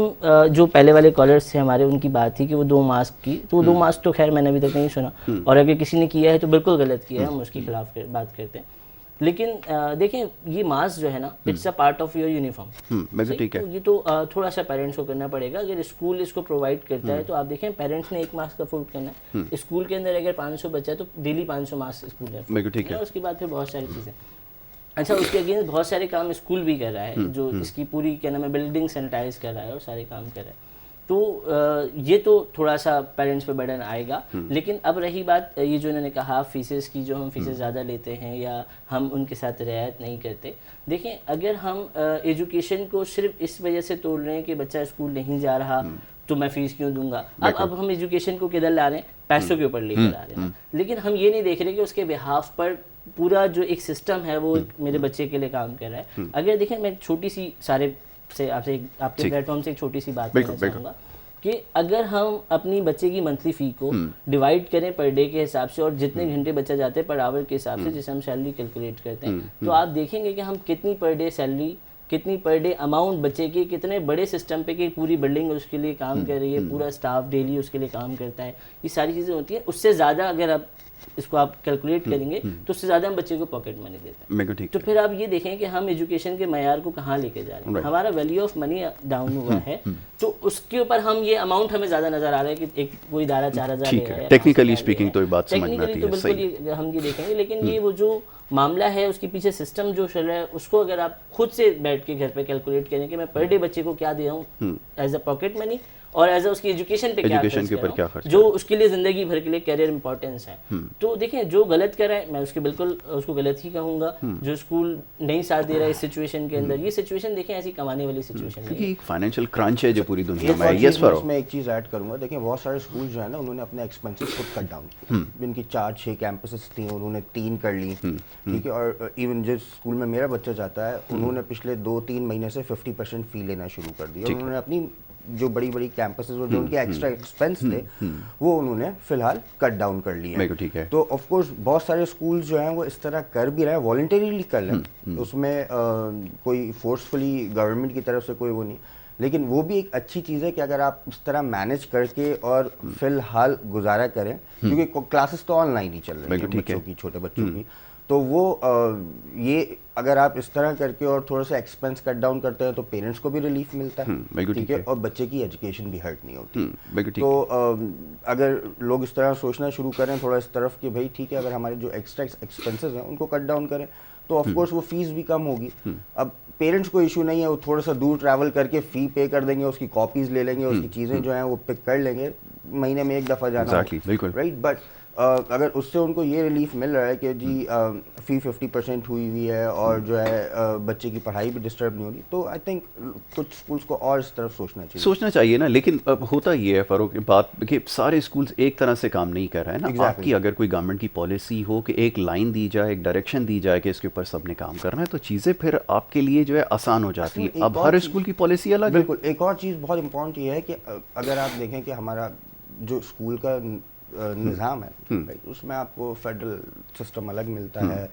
جو پہلے والے کالرز تھے ہمارے، ان کی بات تھی کہ وہ 2 ماسک کی، تو وہ 2 ماسک تو خیر میں نے ابھی تک نہیں سنا، اور اگر کسی نے کیا ہے تو بالکل غلط کیا ہے، ہم اس کے خلاف بات کرتے ہیں. لیکن دیکھیں یہ ماسک جو ہے نا it's a part of your uniform, ٹھیک ہے، یہ تو تھوڑا سا پیرنٹس کو کرنا پڑے گا. اگر اسکول اس کو پرووائڈ کرتا ہے تو آپ دیکھیں پیرنٹس نے 1 ماسک افورڈ کرنا ہے، اسکول کے اندر اگر 500 بچہ ہے تو ڈیلی 500 ماسک اسکول ہے، اس کے بعد پھر بہت ساری چیزیں. اچھا اس کے اگینسٹ بہت سارے کام اسکول بھی کر رہا ہے، جو اس کی پوری کیا نام ہے بلڈنگ سینیٹائز کر رہا ہے اور سارے کام کر رہا ہے، تو یہ تو تھوڑا سا پیرنٹس پہ برڈن آئے گا. لیکن اب رہی بات یہ جو انہوں نے کہا فیسز کی، جو ہم فیسز زیادہ لیتے ہیں یا ہم ان کے ساتھ رعایت نہیں کرتے، دیکھیں اگر ہم ایجوکیشن کو صرف اس وجہ سے توڑ رہے ہیں کہ بچہ اسکول نہیں جا رہا تو میں فیس کیوں دوں گا، اب ہم ایجوکیشن کو کدھر لا رہے ہیں، پیسوں کے اوپر لے کر آ رہے ہیں، لیکن ہم یہ نہیں دیکھ رہے کہ اس کے بہاف پر پورا جو ایک سسٹم ہے وہ میرے بچے کے لیے کام کر رہا ہے. اگر دیکھیں میں چھوٹی سی سارے سے آپ کے پلیٹ فارم سے ایک چھوٹی سی بات کرنا چاہوں گا کہ اگر ہم اپنی بچے کی منتھلی فی کو ڈیوائڈ کریں پر ڈے کے حساب سے اور جتنے گھنٹے بچہ جاتے ہیں پر آور کے حساب سے، جسے ہم سیلری کیلکولیٹ کرتے ہیں، تو آپ دیکھیں گے کہ ہم کتنی پر ڈے سیلری، کتنی پر ڈے اماؤنٹ بچے کی کتنے بڑے سسٹم پہ کہ پوری بلڈنگ اس کے لیے کام کر رہی ہے، پورا اسٹاف ڈیلی اس کے لیے کام کرتا ہے، یہ ساری چیزیں ہوتی ہیں. اس سے زیادہ اگر آپ اس کو آپ کیلکولیٹ کریں گے تو اس سے زیادہ ہم بچے کو پاکٹ منی دیتے ہیں. تو پھر آپ یہ دیکھیں کہ ہم ایجوکیشن کے معیار کو کہاں لے کے جا رہے ہیں، ہمارا ویلیو آف منی ڈاؤن ہوا ہے، تو اس کے اوپر ہم یہ اماؤنٹ ہمیں زیادہ نظر آ رہا ہے کہ ایک کوئی ادارہ 4000 لے رہا ہے، ٹیکنیکلی اسپیکنگ تو یہ بات سمجھ میں آتی ہے، تو بالکل ہم یہ دیکھیں گے. لیکن یہ وہ جو معاملہ ہے اس کے پیچھے سسٹم جو چل رہا ہے، اس کو اگر آپ خود سے بیٹھ کے گھر پہ کیلکولیٹ کریں کہ میں پر ڈے بچے کو کیا دے رہا ہوں ایز اے پاکٹ منی، اور ایز اے اس کی ایجوکیشن پہ کیا خرچ، جو اس کے لیے زندگی بھر کے لیے کیریئر امپورٹنس ہے. تو دیکھیں جو غلط کر رہا ہے میں اس کے بالکل اس کو غلط ہی کہوں گا، جو اسکول نہیں ساتھ دے رہا ہے اس سچویشن کے اندر. یہ سچویشن دیکھیں ایسی کمانے والی سچویشن نہیں ہے، ایک فائنینشیل کرنچ ہے جو پوری دنیا میں ہے. یس فاروق، میں ایک چیز ایڈ کروں گا، دیکھیں بہت سارے اسکول جو ہے نا انہوں نے اپنے ایکسپینسز خود کٹ ڈاؤن کیے، جن کی 4-6 کیمپسز تھیں انہوں نے 3 کر لی، ٹھیک ہے. اور ایون جس اسکول میں میرا بچہ جاتا ہے انہوں نے پچھلے 2-3 مہینے سے 50% فی لینا شروع کر دیا. انہوں نے اپنی جو بڑی بڑی کیمپسز اور جو ان کے ایکسٹرا ایکسپینس تھے وہ انہوں نے فی الحال کٹ ڈاؤن کر لیے ہیں. تو آف کورس بہت سارے اسکولز جو ہیں وہ اس طرح کر بھی رہے ہیں، والنٹریلی کر رہے ہیں، اس میں کوئی فورسفلی گورنمنٹ کی طرف سے کوئی وہ نہیں. لیکن وہ بھی ایک اچھی چیز ہے کہ اگر آپ اس طرح مینیج کر کے اور فی الحال گزارا کریں، کیونکہ کلاسز تو آن لائن ہی چل رہی ہیں بچوں کی، چھوٹے بچوں کی، تو وہ یہ اگر آپ اس طرح کر کے اور تھوڑا سا ایکسپینس کٹ ڈاؤن کرتے ہیں تو پیرنٹس کو بھی ریلیف ملتا ہے، ٹھیک ہے، اور بچے کی ایجوکیشن بھی ہرٹ نہیں ہوتی. تو اگر لوگ اس طرح سوچنا شروع کریں تھوڑا اس طرف کہ بھائی ٹھیک ہے اگر ہمارے جو ایکسٹرا ایکسپینسز ہیں ان کو کٹ ڈاؤن کریں تو آف کورس وہ فیس بھی کم ہوگی. اب پیرنٹس کو ایشو نہیں ہے، وہ تھوڑا سا دور ٹریول کر کے فی پے کر دیں گے، اس کی کاپیز لے لیں گے، اس کی چیزیں جو ہیں وہ پک کر لیں گے، مہینے میں 1 دفعہ جانا، رائٹ. بٹ اگر اس سے ان کو یہ ریلیف مل رہا ہے کہ جی فی 50% ہوئی ہے اور جو ہے بچے کی پڑھائی بھی ڈسٹرب نہیں ہوگی، تو آئی تھنک کچھ اسکولس کو اور اس طرف سوچنا چاہیے نا. لیکن ہوتا یہ ہے فاروق بات کہ سارے اسکولس ایک طرح سے کام نہیں کر رہے ہیں نا. آپ کی اگر کوئی گورنمنٹ کی پالیسی ہو کہ ایک لائن دی جائے، ایک ڈائریکشن دی جائے کہ اس کے اوپر سب نے کام کرنا ہے، تو چیزیں پھر آپ کے لیے جو ہے آسان ہو جاتی ہیں. اب ہر اسکول کی پالیسی الگ ہے. بالکل. ایک اور چیز بہت امپورٹنٹ یہ ہے کہ اگر آپ دیکھیں کہ ہمارا جو اسکول کا نظام ہے اس میں آپ کو فیڈرل سسٹم الگ ملتا ہے،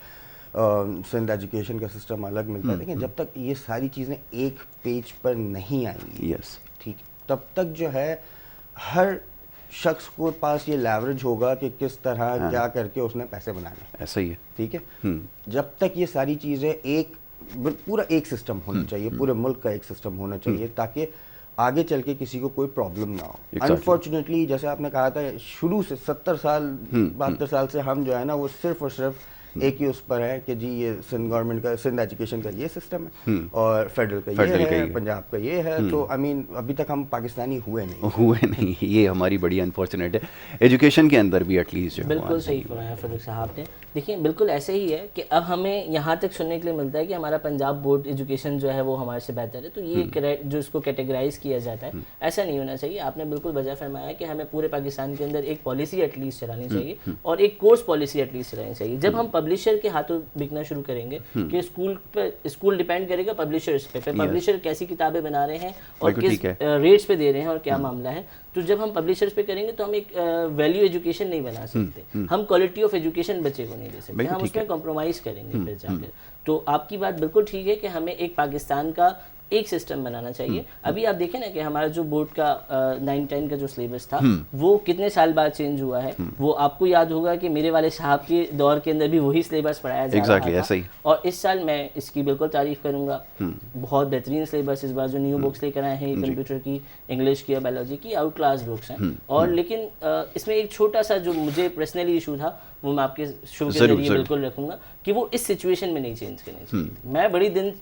سندھ ایجوکیشن کا سسٹم الگ ملتا ہے. لیکن جب تک یہ ساری چیزیں ایک پیج پر نہیں آئیں گی، ٹھیک، تب تک جو ہے ہر شخص کو پاس یہ لیوریج ہوگا کہ کس طرح کیا کر کے اس نے پیسے بنانے. ایسا ہی ہے، ٹھیک ہے. جب تک یہ ساری چیزیں پورا ایک سسٹم ہونا چاہیے، پورے ملک کا ایک سسٹم ہونا چاہیے تاکہ آگے چل کے کسی کو کوئی پرابلم نہ ہو. انفارچونیٹلی جیسے آپ نے کہا تھا شروع سے 70 سال 72 سال سے ہم جو ہے نا وہ صرف اور صرف ایک ہی اس پر ہے کہ جی یہ سندھ گورنمنٹ کا, سندھ ایجوکیشن کا یہ سسٹم ہے اور فیڈرل کا یہ ہے, پنجاب کا یہ ہے. تو آئی مین ابھی تک ہم پاکستانی ہوئے نہیں. یہ ہماری بڑی انفارچونیٹ ہے ایجوکیشن کے اندر بھی ایٹ لیسٹ. بالکل صحیح فرمایا فاروق صاحب نے. دیکھیں بالکل ایسے ہی ہے کہ اب ہمیں یہاں تک سننے کے لیے ملتا ہے کہ ہمارا پنجاب بورڈ ایجوکیشن جو ہے وہ ہمارے سے بہتر ہے. تو یہ جو اس کو کیٹیگرائز کیا جاتا ہے, ایسا نہیں ہونا چاہیے. آپ نے بالکل وجہ فرمایا کہ ہمیں پورے پاکستان کے اندر ایک پالیسی ایٹ لیسٹ چلانی چاہیے اور ایک کورس پالیسی ایٹ لیسٹ چلانی چاہیے. جب ہم پبلشر کے ہاتھوں بکنا شروع کریں گے کہ اسکول ڈیپینڈ کرے گا پبلشرز پہ, پبلشر کیسی کتابیں بنا رہے ہیں اور کس ریٹس پہ دے رہے ہیں اور کیا معاملہ ہے. تو جب ہم پبلشرز پہ کریں گے تو ہم ایک ویلیو ایجوکیشن نہیں بنا سکتے, ہم کوالٹی آف ایجوکیشن بچے کو نہیں دے سکتے, ہم اس میں کمپرومائز کریں گے پھر جا کر. تو آپ کی بات بالکل ٹھیک ہے کہ ہمیں ایک پاکستان کا ایک سسٹم بنانا چاہیے. ابھی آپ دیکھیں نا کہ ہمارا جو بورڈ کا 9-10 کا جو سلیبس تھا وہ کتنے سال بعد چینج ہوا ہے. وہ آپ کو یاد ہوگا کہ میرے والے صاحب کے دور کے اندر بھی وہی سلیبس پڑھایا جا رہا تھا, اور اس سال میں اس کی بالکل تعریف کروں گا. بہت بہترین سلیبس اس بار جو نیو بکس لے کر آئے ہیں, کمپیوٹر کی, انگلش کی, بایولوجی کی, آؤٹ کلاس بکس ہیں. اور لیکن اس میں ایک چھوٹا سا جو مجھے پرسنلی ایشو تھا وہ میں آپ کے شو کے ذریعے بالکل رکھوں گا کہ وہ اس سچویشن میں نہیں چینج کرنے چاہیے. میں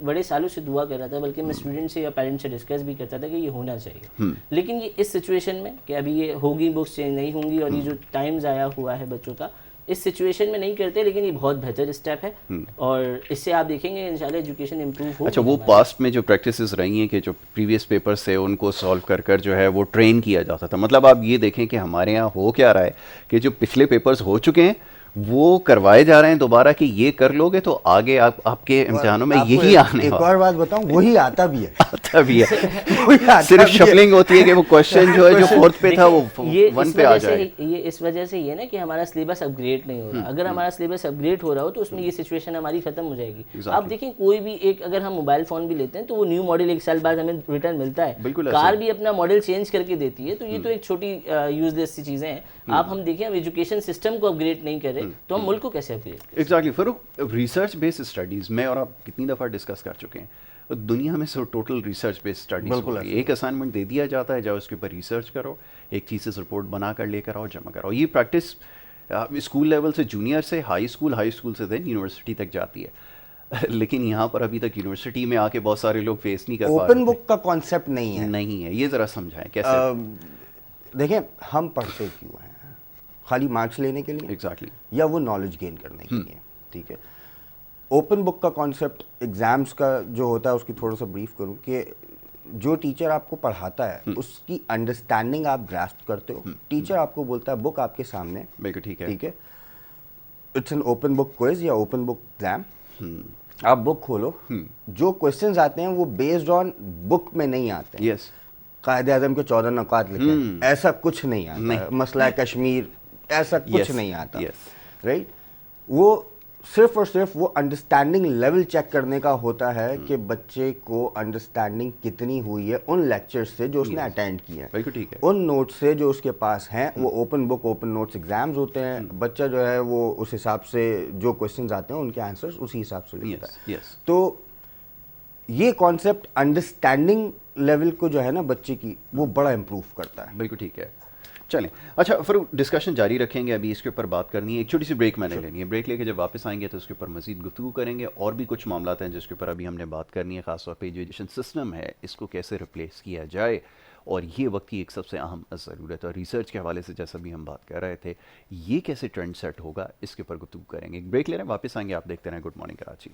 بڑے سالوں سے دعا کر رہا تھا, بلکہ میں اسٹوڈنٹ سے یا پیرنٹ سے ڈسکس بھی کرتا تھا کہ یہ ہونا چاہیے. لیکن یہ اس سچویشن میں کہ ابھی یہ ہوگی بکس چینج نہیں ہوں گی اور یہ جو ٹائم ضائع ہوا ہے بچوں کا, اس سچویشن میں نہیں کرتے. لیکن یہ بہت بہتر اسٹیپ ہے اور اس سے آپ دیکھیں گے انشاءاللہ ایجوکیشن امپروو ہوگی. اچھا, وہ پاسٹ میں جو پریکٹسز رہی ہیں کہ جو پریویس پیپرز سے ان کو سالو کر کر جو ہے وہ ٹرین کیا جاتا تھا, مطلب آپ یہ دیکھیں کہ ہمارے یہاں ہو کیا رہا ہے کہ جو پچھلے پیپرز ہو چکے ہیں وہ کروائے جا رہے ہیں دوبارہ کہ یہ کر لو گے تو آگے آپ کے امتحانوں میں یہی آنے. ایک اور بات بتاؤں, وہی آتا بھی ہے. آتا بھی ہے, صرف شفلنگ ہوتی ہے کہ وہ کوشچن جو ہے جو فورتھ پہ تھا وہ 1 پہ آ جائے. یہ اس وجہ سے یہ نا کہ ہمارا سلیبس اپ گریڈ نہیں ہو رہا. اگر ہمارا سلیبس اپ گریڈ ہو رہا ہو تو اس میں یہ سچویشن ہماری ختم ہو جائے گی. آپ دیکھیں کوئی بھی ایک, اگر ہم موبائل فون بھی لیتے ہیں تو وہ نیو ماڈل 1 سال بعد ہمیں ریٹرن ملتا ہے. کار بھی اپنا ماڈل چینج کر کے دیتی ہے. تو یہ تو ایک چھوٹی یوز لیس سی چیزیں ہیں. آپ ہم دیکھیں ہم ایجوکیشن سسٹم کو اپ گریڈ نہیں کر رہے تو ہم ملک کو کیسے اپ گریڈ. ایگزیکٹلی فاروق, ریسرچ بیس اسٹڈیز میں اور آپ کتنی دفعہ ڈسکس کر چکے ہیں, دنیا میں ٹوٹل ریسرچ بیس اسٹڈیز, ایک اسائنمنٹ دے دیا جاتا ہے, جب اس کے اوپر ریسرچ کرو, ایک تھیسس رپورٹ بنا کر لے کر آؤ, جمع کراؤ. یہ پریکٹس اسکول لیول سے, جونیئر سے ہائی اسکول سے دین یونیورسٹی تک جاتی ہے. لیکن یہاں پر ابھی تک یونیورسٹی میں آ کے بہت سارے لوگ فیس نہیں کر پا رہے. اوپن بک کا کانسیپٹ نہیں ہے. یہ ذرا سمجھائیں کیسے. دیکھیں ہم پڑھتے کیوں ہیں, خالی مارکس لینے کے لیے ایگزیکٹلی, یا وہ نالج گین کرنے کے لیے. ٹھیک ہے, اوپن بک کا کانسیپٹ ایگزامس کا جو ہوتا ہے اس کی تھوڑا سا بریف کروں کہ جو ٹیچر آپ کو پڑھاتا ہے اس کی انڈرسٹینڈنگ آپ گراسپ کرتے ہو. ٹیچر آپ کو بولتا ہے بک آپ کے سامنے, بالکل ٹھیک ہے, it's an open book quiz یا اوپن بک ایگزام. آپ بک کھولو, جو کوشچنز آتے ہیں وہ بیسڈ آن بک میں نہیں آتے ہیں. یس, قائد اعظم کے 14 نکات لکھے ہیں, ایسا کچھ نہیں آتا. مسئلہ کشمیر ایسا کچھ نہیں آتا. رائٹ, وہ صرف اور صرف وہ انڈرسٹینڈنگ لیول چیک کرنے کا ہوتا ہے کہ بچے کو انڈرسٹینڈنگ کتنی ہوئی ہے ان لیکچر سے جو اس نے اٹینڈ کیا ہے, ان نوٹس سے جو اس کے پاس ہیں. وہ open book open notes exams ہوتے ہیں. بچہ جو ہے وہ اس حساب سے جو کوشچنز آتے ہیں ان کے آنسرز اسی حساب سے لکھتا ہے. تو یہ کانسیپٹ انڈرسٹینڈنگ لیول کو جو ہے نا بچے کی, وہ بڑا امپروو کرتا ہے. بالکل ٹھیک ہے. چلیں, اچھا فاروق ڈسکشن جاری رکھیں گے, ابھی اس کے اوپر بات کرنی ہے. ایک چھوٹی سی بریک میں نے لینی ہے. بریک لے کے جب واپس آئیں گے تو اس کے اوپر مزید گفتگو کریں گے. اور بھی کچھ معاملات ہیں جس کے اوپر ابھی ہم نے بات کرنی ہے, خاص طور پہ جو ایجوکیشن سسٹم ہے اس کو کیسے ریپلیس کیا جائے, اور یہ وقت کی ایک سب سے اہم ضرورت ہے. اور ریسرچ کے حوالے سے جیسا بھی ہم بات کر رہے تھے, یہ کیسے ٹرینڈ سیٹ ہوگا, اس کے اوپر گفتگو کریں گے. ایک بریک لے رہے ہیں, واپس آئیں گے. آپ دیکھتے رہیں good morning Karachi.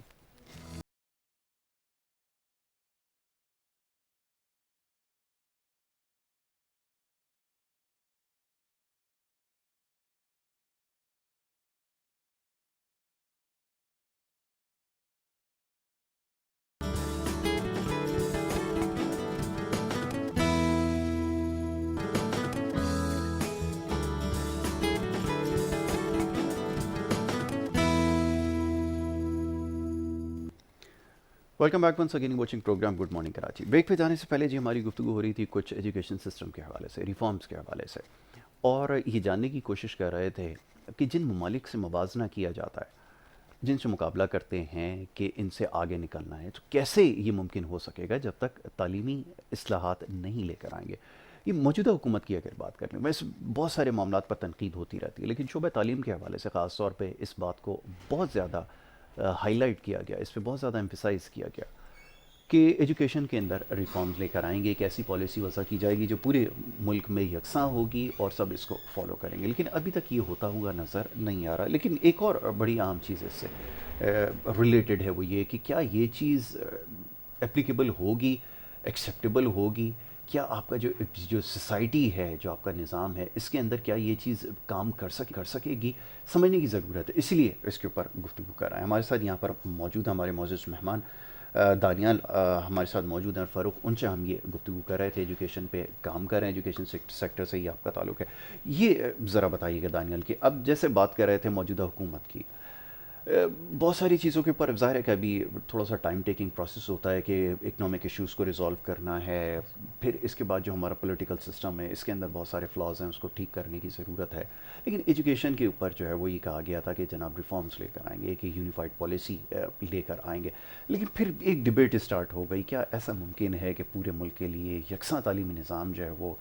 Welcome back once again watching program good morning Karachi. Break پہ جانے سے پہلے جی ہماری گفتگو ہو رہی تھی کچھ ایجوکیشن سسٹم کے حوالے سے, ریفارمز کے حوالے سے, اور یہ جاننے کی کوشش کر رہے تھے کہ جن ممالک سے موازنہ کیا جاتا ہے, جن سے مقابلہ کرتے ہیں کہ ان سے آگے نکلنا ہے, تو کیسے یہ ممکن ہو سکے گا جب تک تعلیمی اصلاحات نہیں لے کر آئیں گے. یہ موجودہ حکومت کی اگر بات کر لیں، ویسے بہت سارے معاملات پر تنقید ہوتی رہتی ہے، لیکن شعبہ تعلیم کے حوالے سے خاص طور پہ اس بات کو بہت زیادہ ہائی لائٹ کیا گیا، اس پہ بہت زیادہ ایمفیسائز کیا گیا کہ ایجوکیشن کے اندر ریفارمز لے کر آئیں گے، ایک ایسی پالیسی وضع کی جائے گی جو پورے ملک میں یکساں ہوگی اور سب اس کو فالو کریں گے، لیکن ابھی تک یہ ہوتا ہوا نظر نہیں آ رہا۔ لیکن ایک اور بڑی عام چیز اس سے ریلیٹڈ ہے، وہ یہ کہ کیا یہ چیز اپلیکیبل ہوگی، ایکسیپٹیبل ہوگی؟ کیا آپ کا جو سوسائٹی ہے، جو آپ کا نظام ہے، اس کے اندر کیا یہ چیز کام کر سکے گی؟ سمجھنے کی ضرورت ہے، اس لیے اس کے اوپر گفتگو کر رہے ہیں۔ ہمارے ساتھ یہاں پر موجود ہمارے معزز مہمان دانیال ہمارے ساتھ موجود ہیں، فاروق، ان سے ہم یہ گفتگو کر رہے تھے، ایجوکیشن پہ کام کر رہے ہیں، ایجوکیشن سیکٹر سے ہی آپ کا تعلق ہے۔ یہ ذرا بتائیے گا دانیال کہ اب جیسے بات کر رہے تھے موجودہ حکومت کی، بہت ساری چیزوں کے اوپر ظاہر ہے کہ ابھی تھوڑا سا ٹائم ٹیکنگ پروسیس ہوتا ہے کہ اکنامک ایشوز کو ریزالو کرنا ہے، پھر اس کے بعد جو ہمارا پولیٹیکل سسٹم ہے اس کے اندر بہت سارے فلاز ہیں، اس کو ٹھیک کرنے کی ضرورت ہے۔ لیکن ایجوکیشن کے اوپر جو ہے وہ یہ کہا گیا تھا کہ جناب ریفارمز لے کر آئیں گے، کہ یونیفائڈ پالیسی لے کر آئیں گے، لیکن پھر ایک ڈبیٹ اسٹارٹ ہو گئی، کیا ایسا ممکن ہے کہ پورے ملک کے لیے یکساں تعلیمی نظام جو ہے وہ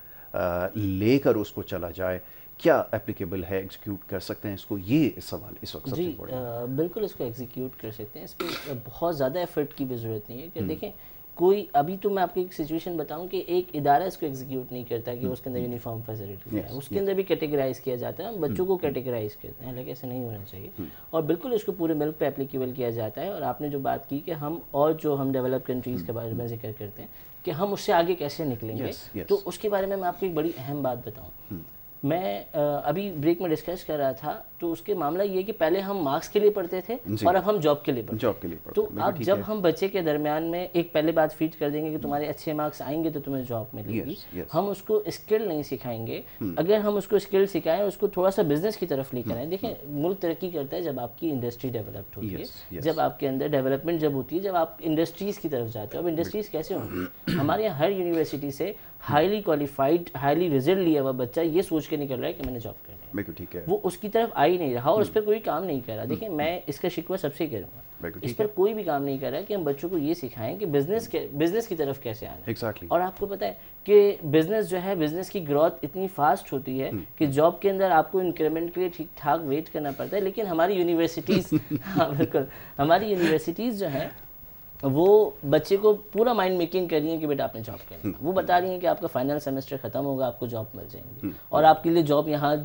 لے کر اس کو چلا جائے؟ کیا اپلیکیبل ہے، ایگزیکیوٹ کر سکتے ہیں اس کو؟ یہ سوال اس وقت سب سے بڑا۔ بالکل اس کو ایگزیکیوٹ کر سکتے ہیں، اس پہ بہت زیادہ ایفرٹ کی بھی ضرورت نہیں ہے کہ دیکھیں کوئی ابھی تو میں آپ کو ایک سچویشن بتاؤں کہ ایک ادارہ اس کو ایگزیکیوٹ نہیں کرتا کہ اس کے اندر یونیفارم فیسلٹی ہے، اس کے اندر بھی کیٹیگرائز کیا جاتا ہے، بچوں کو کیٹیگرائز کرتے ہیں، حالانکہ ایسا نہیں ہونا چاہیے، اور بالکل اس کو پورے ملک پہ اپلیکیبل کیا جاتا ہے۔ اور آپ نے جو بات کی کہ ہم اور جو ہم ڈیولپ کنٹریز کے بارے میں ذکر کرتے ہیں کہ ہم اس سے آگے کیسے نکلیں گے، تو اس کے بارے میں آپ کو ایک بڑی اہم بات بتاؤں۔ میں ابھی بریک میں ڈسکس کر رہا تھا تو اس کے معاملہ یہ کہ پہلے ہم مارکس کے لیے پڑھتے تھے اور اب ہم جاب کے لیے پڑھتے ہیں۔ تو اب جب ہم بچے کے درمیان میں ایک پہلے بات فیڈ کر دیں گے کہ تمہارے اچھے مارکس آئیں گے تو تمہیں جاب ملے گی، ہم اس کو اسکل نہیں سکھائیں گے۔ اگر ہم اس کو اسکل سکھائیں، اس کو تھوڑا سا بزنس کی طرف لے کر آئیں، دیکھیں ملک ترقی کرتا ہے جب آپ کی انڈسٹری ڈیولپڈ ہوتی ہے، جب آپ کے اندر ڈیولپمنٹ جب ہوتی ہے، جب آپ انڈسٹریز کی طرف جاتے ہو۔ اب انڈسٹریز کیسے ہوں گی؟ ہمارے یہاں ہر یونیورسٹی سے ہائیلی کوالیفائڈ، ہائیلی رزلٹ لیا ہوا بچہ یہ سوچ کے نکل رہا ہے کہ میں نے جاب کرنی ہے، بالکل ٹھیک ہے، وہ اس کی طرف آ ہی نہیں رہا اور اس پہ کوئی کام نہیں کر رہا۔ دیکھیں میں اس کا شکوہ سب سے کروں گا، اس پر کوئی بھی کام نہیں کر رہا کہ ہم بچوں کو یہ سکھائیں کہ بزنس کی طرف کیسے آنا ہے۔ اور آپ کو پتہ ہے کہ بزنس جو ہے، بزنس کی گروتھ اتنی فاسٹ ہوتی ہے کہ جاب کے اندر آپ کو انکریمنٹ کے لیے ٹھیک ٹھاک ویٹ کرنا پڑتا ہے، لیکن ہماری یونیورسٹیز ہاں بالکل، ہماری یونیورسٹیز جو ہیں وہ بچے کو پورا مائنڈ میکنگ کر رہی ہیں کہ بیٹا آپ نے جاب کرنا، وہ بتا رہی ہیں کہ آپ کا فائنل سیمسٹر ختم ہوگا، آپ کو جاب مل جائیں گی اور آپ کے لیے جاب یہاں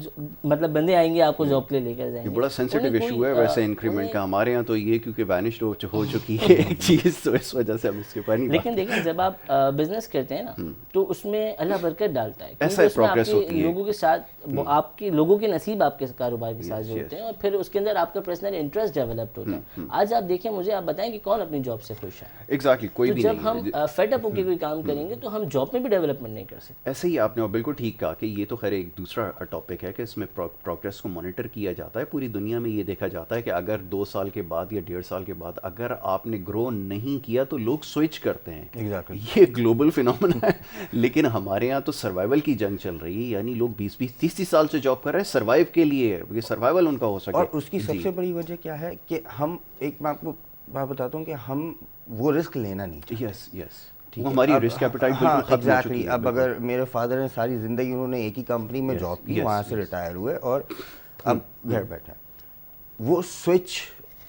مطلب بندے آئیں گے آپ کو جاب کے لیے لے کر جائیں گے۔ یہ بڑا سینسٹیو ایشو ہے ویسے انکریمنٹ کا، ہمارے یہاں تو یہ کیونکہ وینشڈ ہو چکی ہے ایک چیز، تو اس وجہ سے ہم اس کے اوپر نہیں۔ لیکن دیکھیں جب آپ بزنس کرتے ہیں نا تو اس میں اللہ برکت ڈالتا ہے، کیونکہ اس میں آپ کے لوگوں کے ساتھ، آپ کے لوگوں کے نصیب آپ کے کاروبار کے ساتھ جوڑتے ہیں اور پھر اس کے اندر آپ کا پرسنل انٹرسٹ ڈیولپڈ ہوتا ہے۔ آج آپ دیکھیں، مجھے آپ بتائیں کہ کون اپنی جاب سے خوش ہے؟ کوئی بھی جب ہم فیڈ اپ ہو کے کوئی کام کریں گے تو ہم جاب میں بھی ڈیولپمنٹ نہیں کر سکتے۔ ایسے ہی آپ نے بالکل ٹھیک کہا کہ یہ تو خیر ایک دوسرا ٹاپک ہے کہ اس میں پروگریس کو مانیٹر کیا جاتا ہے، پوری دنیا میں یہ دیکھا جاتا ہے کہ اگر 2 سال کے بعد یا 1.5 سال کے بعد اگر آپ نے گرو نہیں کیا تو لوگ سوئچ کرتے ہیں، یہ گلوبل فینومینا ہے۔ لیکن ہمارے ہاں تو سروائیول کی جنگ چل رہی ہے، یعنی لوگ 20-30 سال سے جاب کر رہے ہیں سروائیو کے لیے، یہ سروائیول ان کا ہو سکے۔ اور اس کی سب سے بڑی وجہ کیا ہے کہ ہم میں آپ کو بات بتاتا ہوں کہ ہم وہ رسک لینا نہیں چاہتے۔ یس، ہماری رسک ایپیٹائٹ بالکل ختم ہو چکی ہے۔ اب اگر میرے فادر نے ساری زندگی انہوں نے ایک ہی کمپنی میں جاب کی، وہاں سے ریٹائر ہوئے اور اب گھر بیٹھے، وہ سوئچ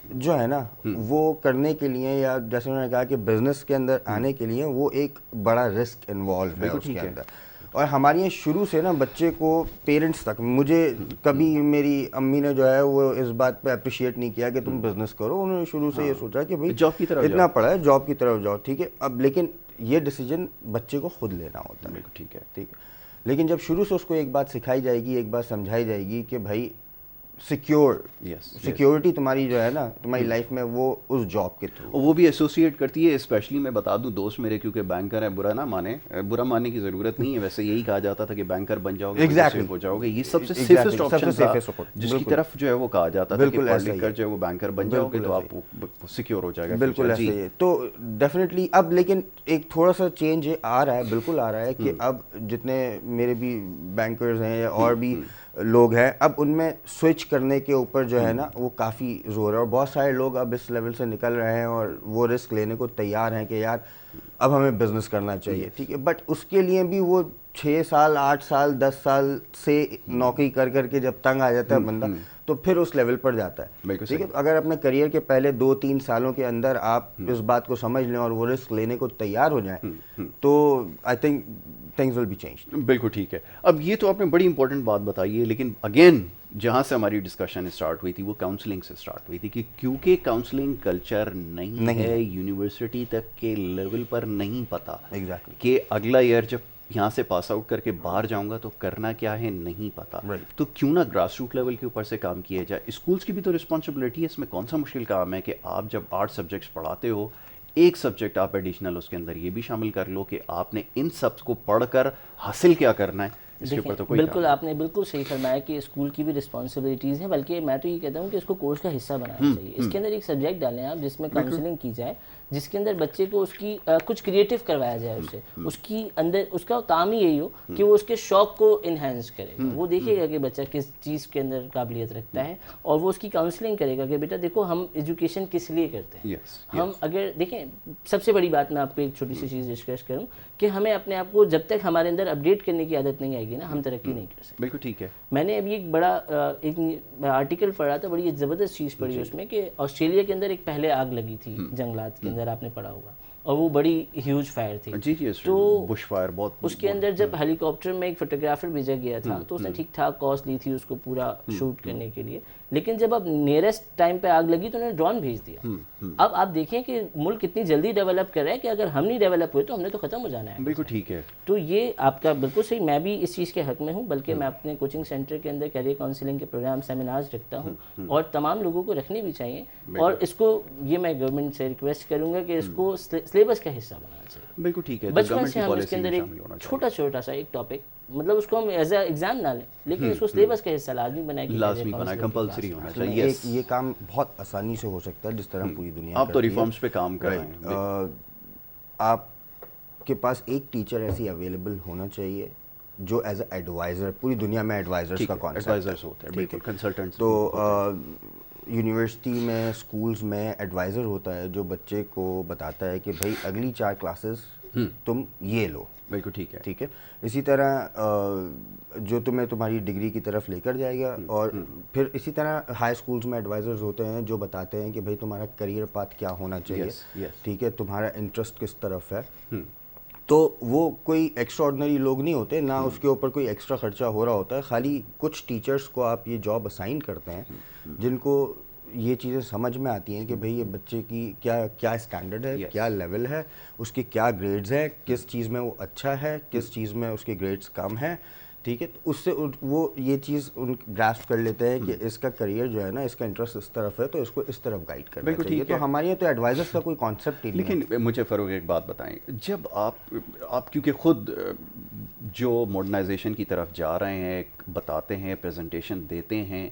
جو ہے نا وہ کرنے کے لیے، یا جیسے انہوں نے کہا کہ بزنس کے اندر آنے کے لیے، وہ ایک بڑا رسک انوالو ہے اس کے اندر۔ اور ہمارے یہاں شروع سے نا بچے کو پیرنٹس تک، مجھے کبھی میری امی نے جو ہے وہ اس بات پہ اپریشیٹ نہیں کیا کہ تم بزنس کرو، انہوں نے شروع سے یہ سوچا کہ بھائی جاب کی طرف اتنا پڑھا ہے جاب کی طرف جاؤ، ٹھیک ہے۔ اب لیکن یہ ڈیسیجن بچے کو خود لینا ہوتا ہے، ٹھیک ہے۔ لیکن جب شروع سے اس کو ایک بات سکھائی جائے گی، ایک بات سمجھائی جائے گی کہ بھائی سیکیورٹی تمہاری جو ہے نا تمہاری لائف میں، وہ اس جاب کے تھرو، وہ بھی ایسوسیٹ کرتی ہے۔ اسپیشلی میں بتا دوں دوست میرے کیونکہ بینکر ہیں، برا ماننے کی ضرورت نہیں ہے، ویسے یہی کہا جاتا تھا کہ بینکر بن جاؤ گے ہو جاؤ گے، یہ سب سے سیفسٹ آپشن تھا جس کی طرف جو ہے وہ کہا جاتا تھا کہ پڑھ لکھ کر جو ہے وہ بینکر بن جاؤ گے تو آپ سیکیور ہو جائے گا۔ بالکل ایسے ہی ہے۔ تو ڈیفینیٹلی اب لیکن ایک تھوڑا سا چینج آ رہا ہے، بالکل آ رہا ہے کہ اب جتنے میرے بھی بینکرز ہیں اور بھی لوگ ہیں، اب ان میں سوئچ کرنے کے اوپر جو ہے نا وہ کافی زور ہے، اور بہت سارے لوگ اب اس لیول سے نکل رہے ہیں اور وہ رسک لینے کو تیار ہیں کہ یار اب ہمیں بزنس کرنا چاہیے, ٹھیک ہے, بٹ اس کے لیے بھی وہ 6 سال 8 سال 10 سال سے نوکری کر کر کے جب تنگ آ جاتا ہے بندہ تو پھر اس لیول پر جاتا ہے, ٹھیک ہے. اگر اپنے کریئر کے پہلے 2-3 سالوں کے اندر آپ اس بات کو سمجھ لیں اور وہ رسک لینے کو تیار ہو جائیں تو I think things will be change. بالکل ٹھیک ہے. اب یہ تو آپ نے بڑی امپورٹنٹ بات بتائی ہے, لیکن اگین جہاں سے ہماری ڈسکشن اسٹارٹ ہوئی تھی وہ کاؤنسلنگ سے اسٹارٹ ہوئی تھی کہ کیونکہ کاؤنسلنگ کلچر نہیں ہے, یونیورسٹی تک کے لیول پر نہیں پتہ کہ اگلا ایئر جب یہاں سے پاس آؤٹ کر کے باہر جاؤں گا تو کرنا کیا ہے نہیں پتا, تو کیوں نہ گراس روٹ لیول کے اوپر سے کام کیا جائے. اسکولس کی بھی تو رسپانسبلٹی ہے, اس میں کون سا مشکل کام ہے کہ آپ جب 8 سبجیکٹس پڑھاتے ہو ایک سبجیکٹ آپ ایڈیشنل اس کے اندر یہ بھی شامل کر لو کہ آپ نے ان سب کو پڑھ کر حاصل کیا کرنا ہے. اس کے اوپر تو کوئی بالکل آپ نے بالکل صحیح فرمایا کہ اسکول کی بھی رسپانسبلٹیز ہیں, بلکہ میں تو یہ کہتا ہوں کہ اس کو کورس کا حصہ بنانا چاہیے. اس کے اندر ایک سبجیکٹ ڈالیں آپ جس میں کاؤنسلنگ کی جائے, جس کے اندر بچے کو اس کی کچھ کریٹو کروایا جائے, اسے اس کی اندر اس کا کام ہی یہی ہو کہ وہ اس کے شوق کو انہینس کرے. وہ دیکھے گا کہ بچہ کس چیز کے اندر قابلیت رکھتا ہے اور وہ اس کی کاؤنسلنگ کرے گا کہ بیٹا دیکھو ہم ایجوکیشن کس لیے کرتے ہیں. ہم اگر دیکھیں سب سے بڑی بات میں آپ کو ایک چھوٹی سی چیز ڈسکس کروں کہ ہمیں اپنے آپ کو جب تک ہمارے اندر اپڈیٹ کرنے کی عادت نہیں آئے گی نا ہم ترقی نہیں کر سکتے. بالکل ٹھیک ہے. میں نے ابھی ایک بڑا ایک آرٹیکل پڑھا تھا, بڑی زبردست چیز پڑھی اس میں کہ آسٹریلیا کے اندر ایک پہلے آگ لگی تھی جنگلات کے اندر, آپ نے پڑھا ہوگا, اور وہ بڑی ہیوج فائر تھی. تو بش فائر بہت, اس کے اندر جب ہیلی کاپٹر میں ایک فوٹوگرافر بھیجا گیا تھا تو اس نے ٹھیک ٹھاک کاسٹ لی تھی اس کو پورا شوٹ کرنے کے لیے, لیکن جب اب نیئرسٹ ٹائم پہ آگ لگی تو انہوں نے ڈرون بھیج دیا. اب آپ دیکھیں کہ ملک اتنی جلدی ڈیولپ کر رہا ہے کہ اگر ہم نہیں ڈیولپ ہوئے تو ہم نے تو ختم ہو جانا ہے. بالکل ٹھیک ہے. تو یہ آپ کا بالکل صحیح, میں بھی اس چیز کے حق میں ہوں, بلکہ میں اپنے کوچنگ سینٹر کے اندر کیریئر کاؤنسلنگ کے پروگرام سیمینارز رکھتا ہوں اور تمام لوگوں کو رکھنے بھی چاہیے, اور اس کو یہ میں گورنمنٹ سے ریکویسٹ کروں گا کہ اس کو سلیبس کا حصہ بنانا چاہیے. بالکل ٹھیک ہے. بچپن سے ہم اس کے اندر ایک چھوٹا سا ایک ٹاپک, مطلب اس کو ہم ایز اے ایگزام نہ لیں, لیکن اس کو سلیبس کا حصہ لازمی بنائے, کمپلسری ہونا چاہیے. یہ کام بہت آسانی سے ہو سکتا ہے جس طرح پوری دنیا آپ تو ریفارمز پہ کام کر رہے ہیں. آپ کے پاس ایک ٹیچر ایسی اویلیبل ہونا چاہیے جو ایز اے ایڈوائزر, پوری دنیا میں ایڈوائزرس کا کانسیپٹ ہوتا ہے, بالکل کنسلٹنٹس. تو یونیورسٹی میں اسکولز میں ایڈوائزر ہوتا ہے جو بچے کو بتاتا ہے کہ بھائی اگلی 4 کلاسز تم یہ لو. بالکل ٹھیک ہے. ٹھیک ہے. اسی طرح جو تمہیں تمہاری ڈگری کی طرف لے کر جائے گا, اور پھر اسی طرح ہائی اسکولز میں ایڈوائزرز ہوتے ہیں جو بتاتے ہیں کہ بھائی تمہارا کریئر پاتھ کیا ہونا چاہیے, ٹھیک ہے, تمہارا انٹرسٹ کس طرف ہے. تو وہ کوئی ایکسٹرا آرڈنری لوگ نہیں ہوتے, نہ اس کے اوپر کوئی ایکسٹرا خرچہ ہو رہا ہوتا ہے. خالی کچھ ٹیچرز کو آپ یہ جاب اسائن کرتے ہیں جن کو یہ چیزیں سمجھ میں آتی ہیں کہ بھئی یہ بچے کی کیا اسٹینڈرڈ ہے, کیا لیول ہے, اس کے کیا گریڈز ہیں, کس چیز میں وہ اچھا ہے, کس چیز میں اس کے گریڈز کم ہیں. ٹھیک ہے, تو اس سے وہ یہ چیز ان گراسپ کر لیتے ہیں کہ اس کا کریئر جو ہے نا, اس کا انٹرسٹ اس طرف ہے تو اس کو اس طرف گائیڈ کرنا چاہیے. تو ہمارے یہاں تو ایڈوائزرس کا کوئی کانسیپٹ ہی نہیں. لیکن مجھے فروغ ایک بات بتائیں, جب آپ کیونکہ خود جو ماڈرنائزیشن کی طرف جا رہے ہیں, بتاتے ہیں, پریزنٹیشن دیتے ہیں,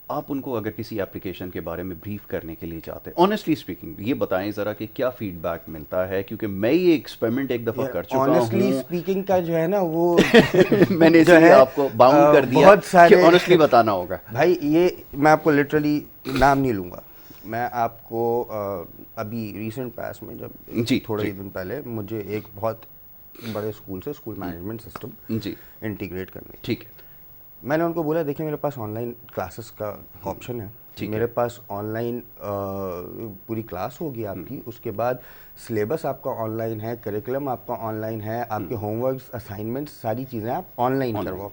آپ ان کو اگر کسی اپلیکیشن کے بارے میں بریف کرنے کے لیے چاہتے ہیں, آنیسٹلی اسپیکنگ یہ بتائیں ذرا کہ کیا فیڈ بیک ملتا ہے, کیونکہ میں یہ ایکسپیریمنٹ ایک دفعہ کر چکا ہوں. آنیسٹلی اسپیکنگ کا جو ہے نا وہ میں نے جو ہے آپ کو باؤنڈ کر دیا کہ آنیسٹلی بتانا ہوگا. بھائی یہ میں آپ کو لٹرلی نام نہیں لوں گا, میں آپ کو ابھی ریسنٹ پاس میں جب تھوڑے ہی دن پہلے مجھے ایک بہت بڑے اسکول سے اسکول مینجمنٹ سسٹم انٹیگریٹ کرنے, ٹھیک ہے, میں نے ان کو بولا دیکھیں میرے پاس آن لائن کلاسز کا آپشن ہے, میرے پاس آن لائن پوری کلاس ہوگی آپ کی, اس کے بعد سلیبس آپ کا آن لائن ہے, کریکولم آپ کا آن لائن ہے, آپ کے ہوم ورکس, اسائنمنٹس, ساری چیزیں آپ آن لائن کرواؤ.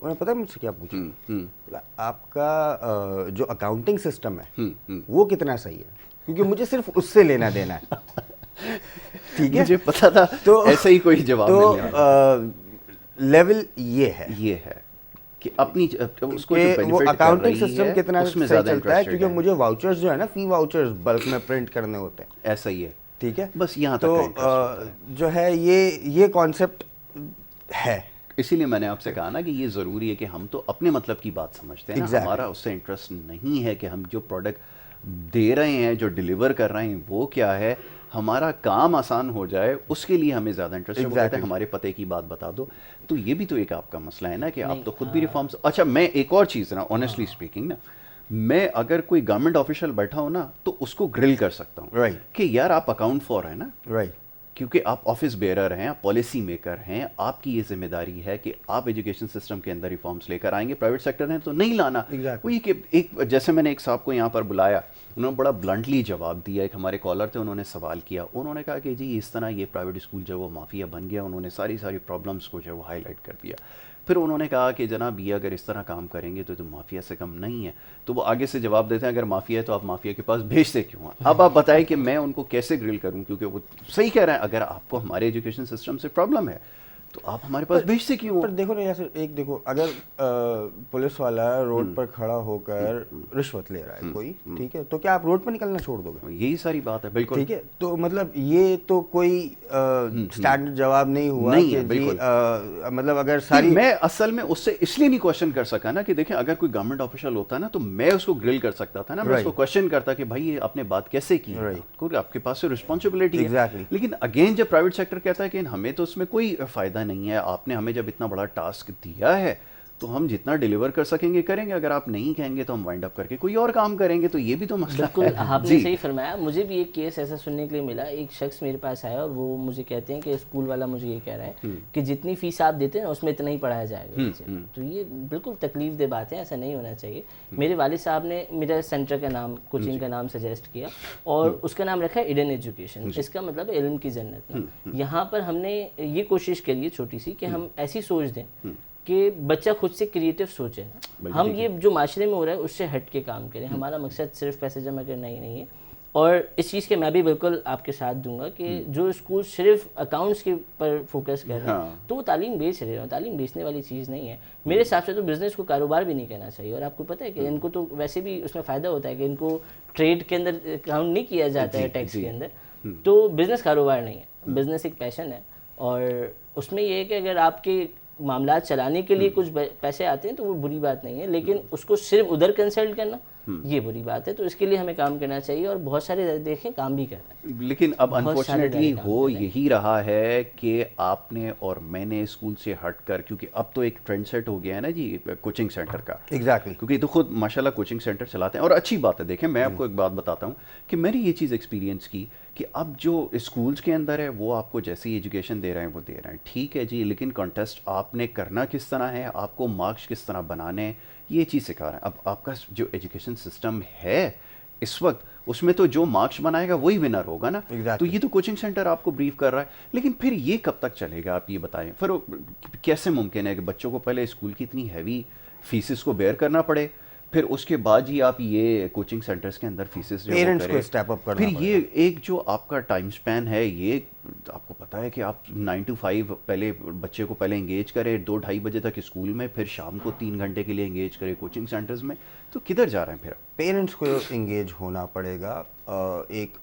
انہیں پتہ ہے مجھ سے کیا پوچھا, آپ کا جو اکاؤنٹنگ سسٹم ہے وہ کتنا صحیح ہے, کیونکہ مجھے صرف اس سے لینا دینا ہے. ٹھیک ہے, مجھے پتا تھا تو ایسا ہی کوئی جواب نہیں. تو لیول یہ ہے کہ اپنی اس کو وہ اکاؤنٹنگ سسٹم کتنا صحیح چلتا ہے, کیونکہ مجھے واؤچرز جو ہے نا, فی واؤچرز بلک میں پرنٹ کرنے ہوتے ہیں. ایسا ہی ہے, ٹھیک ہے, بس یہاں تک تو جو ہے یہ کانسیپٹ ہے. اسی لیے میں نے آپ سے کہا نا کہ یہ ضروری ہے کہ ہم تو اپنے مطلب کی بات سمجھتے ہیں, ہمارا اس سے انٹرسٹ نہیں ہے کہ ہم جو پروڈکٹ دے رہے ہیں, جو ڈیلیور کر رہے ہیں وہ کیا ہے, ہمارا کام آسان ہو جائے اس کے لیے ہمیں زیادہ انٹرسٹ ہے. ہمارے پتے کی بات بتا دو, تو یہ بھی تو ایک آپ کا مسئلہ ہے نا کہ آپ تو خود بھی ریفارمس. اچھا میں ایک اور چیز نا, آنیسٹلی اسپیکنگ نا, میں اگر کوئی گورنمنٹ آفیشل بیٹھا ہوں نا تو اس کو گرل کر سکتا ہوں Right. کہ یار آپ اکاؤنٹ فور ہیں نا, رائٹ. کیونکہ آپ آفس بیئرر ہیں, آپ پالیسی میکر ہیں, آپ کی یہ ذمہ داری ہے کہ آپ ایجوکیشن سسٹم کے اندر ریفارمس لے کر آئیں گے. پرائیویٹ سیکٹر ہیں تو نہیں لانا. وہی کہ ایک جیسے میں نے ایک صاحب کو یہاں پر بلایا, انہوں نے بڑا بلنٹلی جواب دیا. ایک ہمارے کالر تھے, انہوں نے سوال کیا, انہوں نے کہا کہ جی اس طرح یہ پرائیویٹ اسکول جو ہے وہ مافیا بن گیا. انہوں نے ساری پرابلمس کو جو ہے وہ ہائی لائٹ کر دیا. پھر انہوں نے کہا کہ جناب یہ اگر اس طرح کام کریں گے تو مافیا سے کم نہیں ہے. تو وہ آگے سے جواب دیتے ہیں اگر مافیا ہے تو آپ مافیا کے پاس بھیجتے کیوں ہیں؟ اب آپ بتائیں کہ میں ان کو کیسے گرل کروں, کیونکہ وہ صحیح کہہ رہے ہیں. اگر آپ کو ہمارے ایجوکیشن سسٹم سے پرابلم ہے تو آپ ہمارے پاس بھیجتے کیوں؟ پر دیکھو نا یاسر, ایک دیکھو, اگر پولیس والا روڈ پر کھڑا ہو کر رشوت لے رہا ہے کوئی, ٹھیک ہے, تو کیا آپ روڈ پر نکلنا چھوڑ دو گے؟ یہی ساری بات ہے. بالکل ٹھیک ہے, تو مطلب یہ تو کوئی اسٹینڈرڈ جواب نہیں ہوا کہ جی مطلب اگر ساری, میں اصل میں اس سے اس لیے نہیں کوشچن کر سکا نا کہ دیکھیں اگر کوئی گورنمنٹ آفیشل ہوتا نا تو میں اس کو گرل کر سکتا تھا نا, میں اس کو کوشچن کرتا کہ بھائی یہ آپ نے بات کیسے کی, کیونکہ آپ کے پاس سے رسپانسبلٹی ہے. لیکن اگین جب پرائیویٹ سیکٹر کہتا ہے کہ ہمیں تو اس میں کوئی فائدہ نہیں ہے, آپ نے ہمیں جب اتنا بڑا ٹاسک دیا ہے تو ہم جتنا ڈیلیور کر سکیں گے کریں گے, اگر آپ نہیں کہیں گے تو ہم وائنڈ اپ کر کے کوئی اور کام کریں گے. تو یہ بھی تو مسئلہ ہے. بالکل آپ نے صحیح فرمایا. مجھے بھی ایک کیس ایسا سننے کے لیے ملا, ایک شخص میرے پاس آیا اور وہ مجھے کہتے ہیں کہ اسکول والا مجھے یہ کہہ رہا ہے کہ جتنی فیس آپ دیتے ہیں اس میں اتنا ہی پڑھایا جائے گا. تو یہ بالکل تکلیف دہ بات ہے, ایسا نہیں ہونا چاہیے. میرے والد صاحب نے میرا سینٹر کا نام, کوچنگ کا نام سجیسٹ کیا اور اس کا نام رکھا ہے ایڈن ایجوکیشن. اس کا مطلب علم کی جنت. یہاں پر ہم نے یہ کوشش کری ہے چھوٹی سی کہ ہم ایسی سوچ دیں کہ بچہ خود سے کریٹو سوچے نا. ہم یہ جو معاشرے میں ہو رہا ہے اس سے ہٹ کے کام کریں. ہمارا مقصد صرف پیسے جمع کرنا ہی نہیں ہے. اور اس چیز کے میں بھی بالکل آپ کے ساتھ دوں گا کہ جو اسکول صرف اکاؤنٹس کے پر فوکس کر رہے ہیں تو وہ تعلیم بیچ رہے ہیں. تعلیم بیچنے والی چیز نہیں ہے. میرے حساب سے تو بزنس کو کاروبار بھی نہیں کہنا چاہیے. اور آپ کو پتہ ہے کہ ان کو تو ویسے بھی اس میں فائدہ ہوتا ہے کہ ان کو ٹریڈ کے اندر کاؤنٹ نہیں کیا جاتا ہے ٹیکس کے اندر. تو بزنس کاروبار نہیں ہے, بزنس ایک پیشن ہے. اور اس میں یہ ہے کہ اگر آپ کے معاملات چلانے کے لیے کچھ پیسے آتے ہیں تو وہ بری بات نہیں ہے, لیکن اس کو صرف ادھر کنسلٹ کرنا یہ بری بات ہے. تو اس کے لیے ہمیں کام کرنا چاہیے اور بہت سارے دیکھیں کام بھی کرنا ہے. لیکن اب انفارچونیٹلی ہو یہی رہا ہے کہ آپ نے اور میں نے اسکول سے ہٹ کر, کیونکہ اب تو ایک ٹرینڈ سیٹ ہو گیا ہے نا جی کوچنگ سینٹر کا. ایگزیکٹلی, کیونکہ یہ تو خود ماشاءاللہ کوچنگ سینٹر چلاتے ہیں اور اچھی بات ہے. دیکھیں میں آپ کو ایک بات بتاتا ہوں کہ میں نے یہ چیز ایکسپیرینس کی کہ اب جو اسکولس کے اندر ہے وہ آپ کو جیسی ایجوکیشن دے رہے ہیں وہ دے رہے ہیں, ٹھیک ہے جی, لیکن کانٹیسٹ آپ نے کرنا کس طرح ہے, آپ کو مارکس کس طرح بنانے ہیں, یہ چیز سکھا رہے ہیں. اب آپ کا جو ایجوکیشن سسٹم ہے اس وقت اس میں تو جو مارکس بنائے گا وہی ونر ہوگا نا. تو یہ تو کوچنگ سینٹر آپ کو بریف کر رہا ہے. لیکن پھر یہ کب تک چلے گا آپ یہ بتائیں. پھر کیسے ممکن ہے کہ بچوں کو پہلے اسکول کی اتنی ہیوی فیسز کو بیئر کرنا پڑے, پھر اس کے بعد ہی آپ یہ کوچنگ سینٹرز کے اندر فیسز جو پیرنٹس کو اسٹیپ اپ کرنا, پھر یہ ایک جو آپ کا ٹائم سپین ہے, یہ آپ کو پتہ ہے کہ آپ 9 to 5 پہلے بچے کو پہلے انگیج کرے 2-2:30 بجے تک اسکول میں, پھر شام کو 3 گھنٹے کے لیے انگیج کرے کوچنگ سینٹرز میں, تو کدھر جا رہے ہیں پھر؟ پیرنٹس کو انگیج ہونا پڑے گا. ایک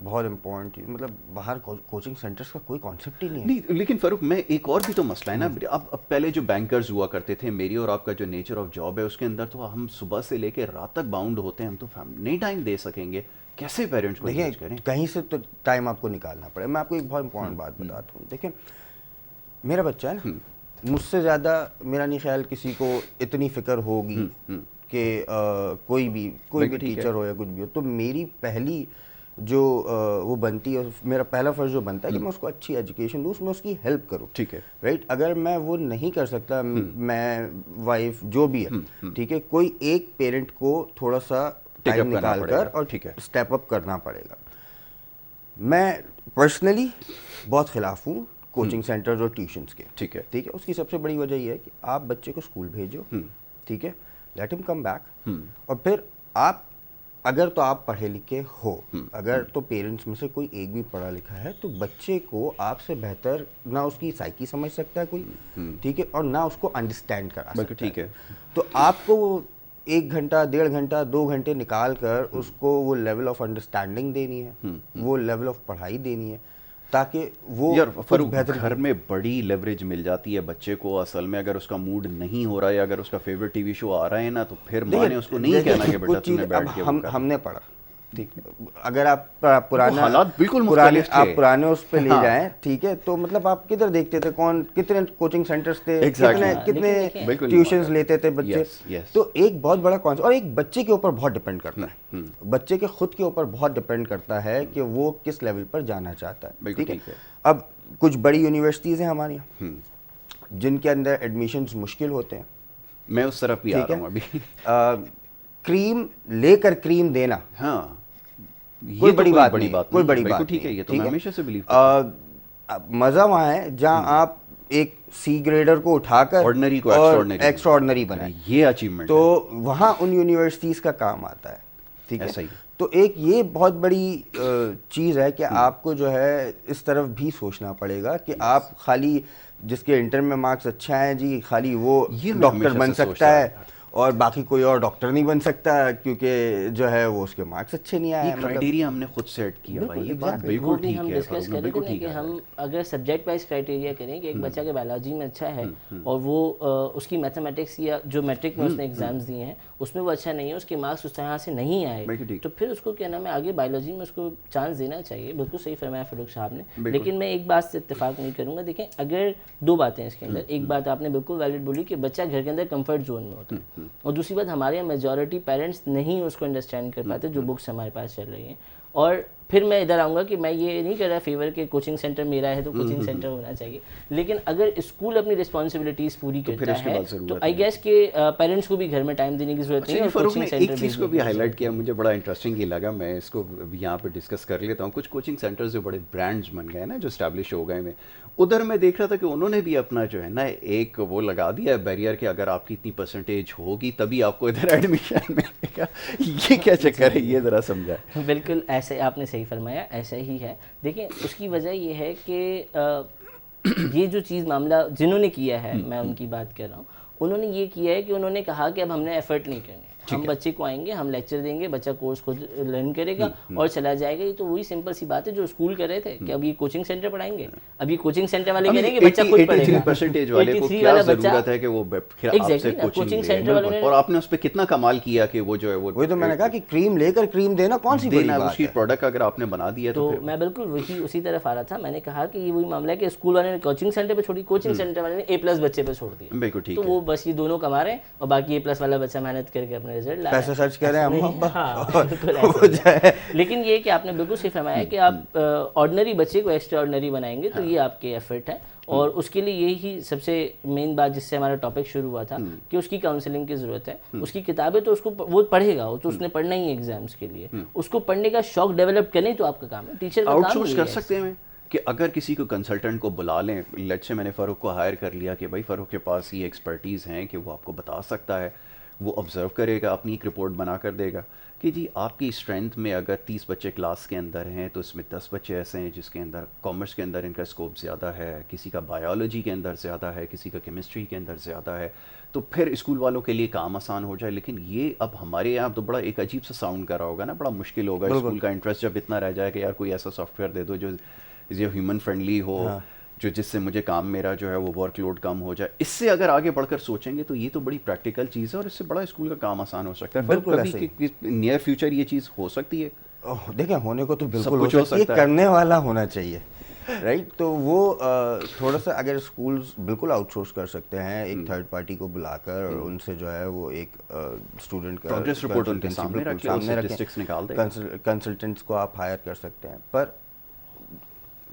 بہت امپورٹنٹ, مطلب باہر کوچنگ سینٹرز کا کوئی کانسیپٹ ہی نہیں ہے. لیکن فاروق میں ایک اور بھی تو مسئلہ ہے نا. اب پہلے جو بینکرز ہوا کرتے تھے, میری اور آپ کا جو نیچر آف جاب ہے اس کے اندر تو ہم صبح سے لے کے رات تک باؤنڈ ہوتے ہیں, ہم تو نہیں ٹائم دے سکیں گے. کیسے پیرنٹس کو انگیج کریں؟ کہیں سے تو ٹائم آپ کو نکالنا پڑے. میں آپ کو ایک بہت امپورٹنٹ بات بتاتا ہوں. دیکھیں میرا بچہ ہے نا, مجھ سے زیادہ میرا نہیں خیال کسی کو اتنی فکر ہوگی کہ کوئی بھی ٹیچر ہو یا کچھ بھی ہو, تو میری پہلی جو وہ بنتی ہے, میرا پہلا فرض جو بنتا ہے کہ میں اس کو اچھی ایجوکیشن دوں, اس میں اس کی ہیلپ کروں. ٹھیک ہے, رائٹ. اگر میں وہ نہیں کر سکتا, میں وائف جو بھی ہے, ٹھیک ہے, کوئی ایک پیرنٹ کو تھوڑا سا ٹائم نکال کر اور اسٹیپ اپ کرنا پڑے گا. میں پرسنلی بہت خلاف ہوں کوچنگ سینٹرز اور ٹیوشنس کے. ٹھیک ہے, اس کی سب سے بڑی وجہ یہ ہے کہ آپ بچے کو اسکول بھیجو, ٹھیک ہے, لیٹ ہم کم بیک, اور پھر آپ اگر تو آپ پڑھے لکھے ہو, اگر تو پیرنٹس میں سے کوئی ایک بھی پڑھا لکھا ہے, تو بچے کو آپ سے بہتر نہ اس کی سائیکی سمجھ سکتا ہے کوئی, ٹھیک ہے, اور نہ اس کو انڈرسٹینڈ کرا سکتا ہے. ٹھیک ہے, تو آپ کو وہ 1 گھنٹہ 1.5 گھنٹہ 2 گھنٹے نکال کر اس کو وہ لیول آف انڈرسٹینڈنگ دینی ہے, وہ لیول آف پڑھائی دینی ہے, تاکہ وہ گھر میں بڑی لیوریج مل جاتی ہے بچے کو. اصل میں اگر اس کا موڈ نہیں ہو رہا ہے, اگر اس کا فیوریٹ ٹی وی شو آ رہا ہے نا, تو پھر ماں نے اس کو نہیں کہنا کہ بیٹا تم نے بیٹھ کے, ہم نے پڑھا, ٹھیک ہے, اگر آپ پرانا حالات بالکل پرانے مختلف تھے. آپ پرانے اس پہ لے جائیں, ٹھیک ہے, تو مطلب آپ کدھر دیکھتے تھے کون کتنے کوچنگ سینٹرز تھے, کتنے ٹیوشنز لیتے تھے بچے. تو ایک بہت بڑا کانسیپٹ, اور ایک بچے کے اوپر بہت ڈپینڈ کرتا ہے, بچے کے خود کے اوپر بہت ڈپینڈ کرتا ہے کہ وہ کس لیول پر جانا چاہتا ہے. ٹھیک ہے, اب کچھ بڑی یونیورسٹیز ہیں ہماری جن کے اندر ایڈمیشنز مشکل ہوتے ہیں, میں اس طرف بھی آ رہا ہوں ابھی. کریم لے کر کریم دینا, ہاں, کوئی بڑی بات نہیں, کوئی بڑی بات ٹھیک ہے, یہ تو میں ہمیشہ سے بلیو کرتا ہوں. مزہ وہاں ہے جہاں آپ ایک سی گریڈر کو اٹھا کر آرڈنری کو ایکسٹرا آرڈنری بنائیں, یہ اچیومنٹ, تو وہاں ان یونیورسٹیز کا کام آتا ہے. ٹھیک ہے, تو ایک یہ بہت بڑی چیز ہے کہ آپ کو جو ہے اس طرف بھی سوچنا پڑے گا کہ آپ خالی جس کے انٹر میں مارکس اچھا ہیں جی خالی وہ ڈاکٹر بن سکتا ہے اور باقی کوئی اور ڈاکٹر نہیں بن سکتا کیونکہ جو ہے وہ اس کے مارکس اچھے نہیں آئے. یہ کرائٹیریا ہم نے خود سیٹ کیا بھائی, یہ بات بالکل ٹھیک ہے. ہم ڈسکس کر رہے تھے کہ ہم اگر سبجیکٹ وائز کرائٹیریا کریں کہ ایک بچہ کے بایولوجی میں اچھا ہے اور وہ اس کی میتھمیٹکس یا جو میٹرک میں اس نے ایگزامز دیے ہیں اس میں وہ اچھا نہیں ہے, اس کے مارکس اس طرح سے نہیں آئے, تو پھر اس کو کیا نام ہے آگے بایولوجی میں اس کو چانس دینا چاہیے. بالکل صحیح فرمایا فاروق صاحب نے, لیکن میں ایک بات سے اتفاق نہیں کروں گا. دیکھیں اگر دو باتیں اس کے اندر, ایک بات آپ نے بالکل ویلڈ بولی کہ بچہ گھر کے اندر کمفرٹ زون میں ہوتا ہے, اور دوسری بات ہمارے یہاں میجورٹی پیرنٹس نہیں اس کو انڈرسٹینڈ کر پاتے جو بکس ہمارے پاس چل رہی ہیں. اور پھر میں ادھر آؤں گا کہ میں یہ نہیں کر رہا فیور کہ کوچنگ سینٹر میرا ہے تو کوچنگ سینٹر ہونا چاہیے, لیکن اگر اسکول اپنی رسپانسبلٹیز پوری کرتا ہے تو آئی گیس کہ پیرنٹس کو بھی گھر میں ٹائم دینے کی ضرورت نہیں ہے. فاروق نے ایک چیز کو بھی ہائی لائٹ کیا, مجھے بڑا انٹرسٹنگ یہ لگا, میں اس کو یہاں پہ ڈسکس کر لیتا ہوں. کچھ کوچنگ سینٹرز جو بڑے برانڈز بن گئے نا, جو اسٹیبلش ہو گئے, میں ادھر میں دیکھ رہا تھا کہ انہوں نے بھی اپنا جو ہے نا ایک وہ لگا دیا ہے بیریئر کہ اگر آپ کی اتنی پرسنٹیج ہوگی تبھی آپ کو ادھر ایڈمیشن ملے گا. یہ کیا چکر ہے, یہ ذرا سمجھائیں. بالکل ایسے آپ نے صحیح فرمایا, ایسا ہی ہے. دیکھیں اس کی وجہ یہ ہے کہ یہ جو چیز معاملہ جنہوں نے کیا ہے, میں ان کی بات کر رہا ہوں, انہوں نے یہ کیا ہے کہ انہوں نے کہا کہ اب ہم نے ایفرٹ نہیں کرنے, ہم بچے کو آئیں گے, ہم لیکچر دیں گے, بچہ کورس خود لرن کرے گا اور چلا جائے گا. یہ تو وہی سمپل سی بات ہے جو اسکول کر رہے تھے کہ اب یہ کوچنگ سینٹر پڑھائیں گے, اب یہ کوچنگ سینٹر والے کہیں گے بچہ خود پڑھے گا. 83% والے کو کیا ضرورت ہے کہ وہ آپ سے کوچنگ سینٹر والوں نے, اور آپ نے اس پہ کتنا کمال کیا کہ وہ جو ہے وہی تو میں نے کہا کہ کریم لے کر کریم دینا کون سی بڑی بات ہے. اس کی پروڈکٹ اگر آپ نے بنا دیا تو میں بالکل وہی اسی طرف آ رہا تھا. میں نے کہا کہ یہ وہی معاملہ ہے کہ اسکول والے نے کوچنگ سینٹر پہ چھوڑی, کوچنگ سینٹر والے نے A+ بچے پہ چھوڑ دیا. بالکل ٹھیک ہے, تو وہ بس یہ دونوں کما رہے ہیں اور باقی A+ والا بچہ محنت کر کے اپنے رزلٹ لا پیسے خرچ کر رہے ہیں. لیکن یہ کہ آپ نے بالکل صحیح فرمایا کہ آپ آرڈنری بچے کو ایکسٹرا آرڈنری بنائیں گے تو یہ آپ کے ایفرٹ ہے, اور اس کے لیے یہی سب سے مین بات جس سے ہمارا ٹاپک شروع ہوا تھا کہ اس کی کاؤنسلنگ کی ضرورت ہے. اس کی کتابیں تو اس کو وہ پڑھے گا, وہ تو اس نے پڑھنا ہی ہے ایگزامس کے لیے, اس کو پڑھنے کا شوق ڈیولپ کرنے تو آپ کا کام ہے. ٹیچر کا آؤٹ کام سورس کر سکتے ہیں کہ اگر کسی کو کنسلٹنٹ کو بلا لیں, لیٹ سے میں نے فاروق کو ہائر کر لیا کہ بھائی فاروق کے پاس یہ ایکسپرٹیز ہیں کہ وہ آپ کو بتا سکتا ہے, وہ آبزرو کرے گا, اپنی ایک رپورٹ بنا کر دے گا کہ جی آپ کی اسٹرینتھ میں اگر 30 بچے کلاس کے اندر ہیں تو اس میں 10 بچے ایسے ہیں جس کے اندر کامرس کے اندر ان کا اسکوپ زیادہ ہے, کسی کا بایولوجی کے اندر زیادہ ہے, کسی کا کیمسٹری کے اندر زیادہ ہے, تو پھر اسکول والوں کے لیے کام آسان ہو جائے. لیکن یہ اب ہمارے یہاں تو بڑا ایک عجیب سا ساؤنڈ کر رہا ہوگا نا, بڑا مشکل ہوگا اسکول کا انٹرسٹ جب اتنا رہ جائے کہ یار کوئی ایسا سافٹ ویئر دے دو جو ہیومن فرینڈلی ہو, جو جس سے مجھے کام میرا جو ہے وہ ورک لوڈ کم ہو جائے. اس سے اگر آگے بڑھ کر سوچیں گے تو یہ تو بڑی پریکٹیکل چیز ہے اور اس سے بڑا اسکول کا کام آسان ہو سکتا ہے. بالکل نیئر فیوچر یہ چیز ہو سکتی ہے. دیکھیں ہونے کو تو بالکل ہو سکتی ہے, کرنے والا ہونا چاہیے, رائٹ. تو وہ تھوڑا سا اگر اسکولز بالکل آؤٹ سورس کر سکتے ہیں, ایک تھرڈ پارٹی کو بلا کر ان سے جو ہے وہ ایک اسٹوڈنٹ کا پروگریس رپورٹ ان کے سامنے رکھیں, کنسلٹنٹس کو آپ ہائر کر سکتے ہیں. پر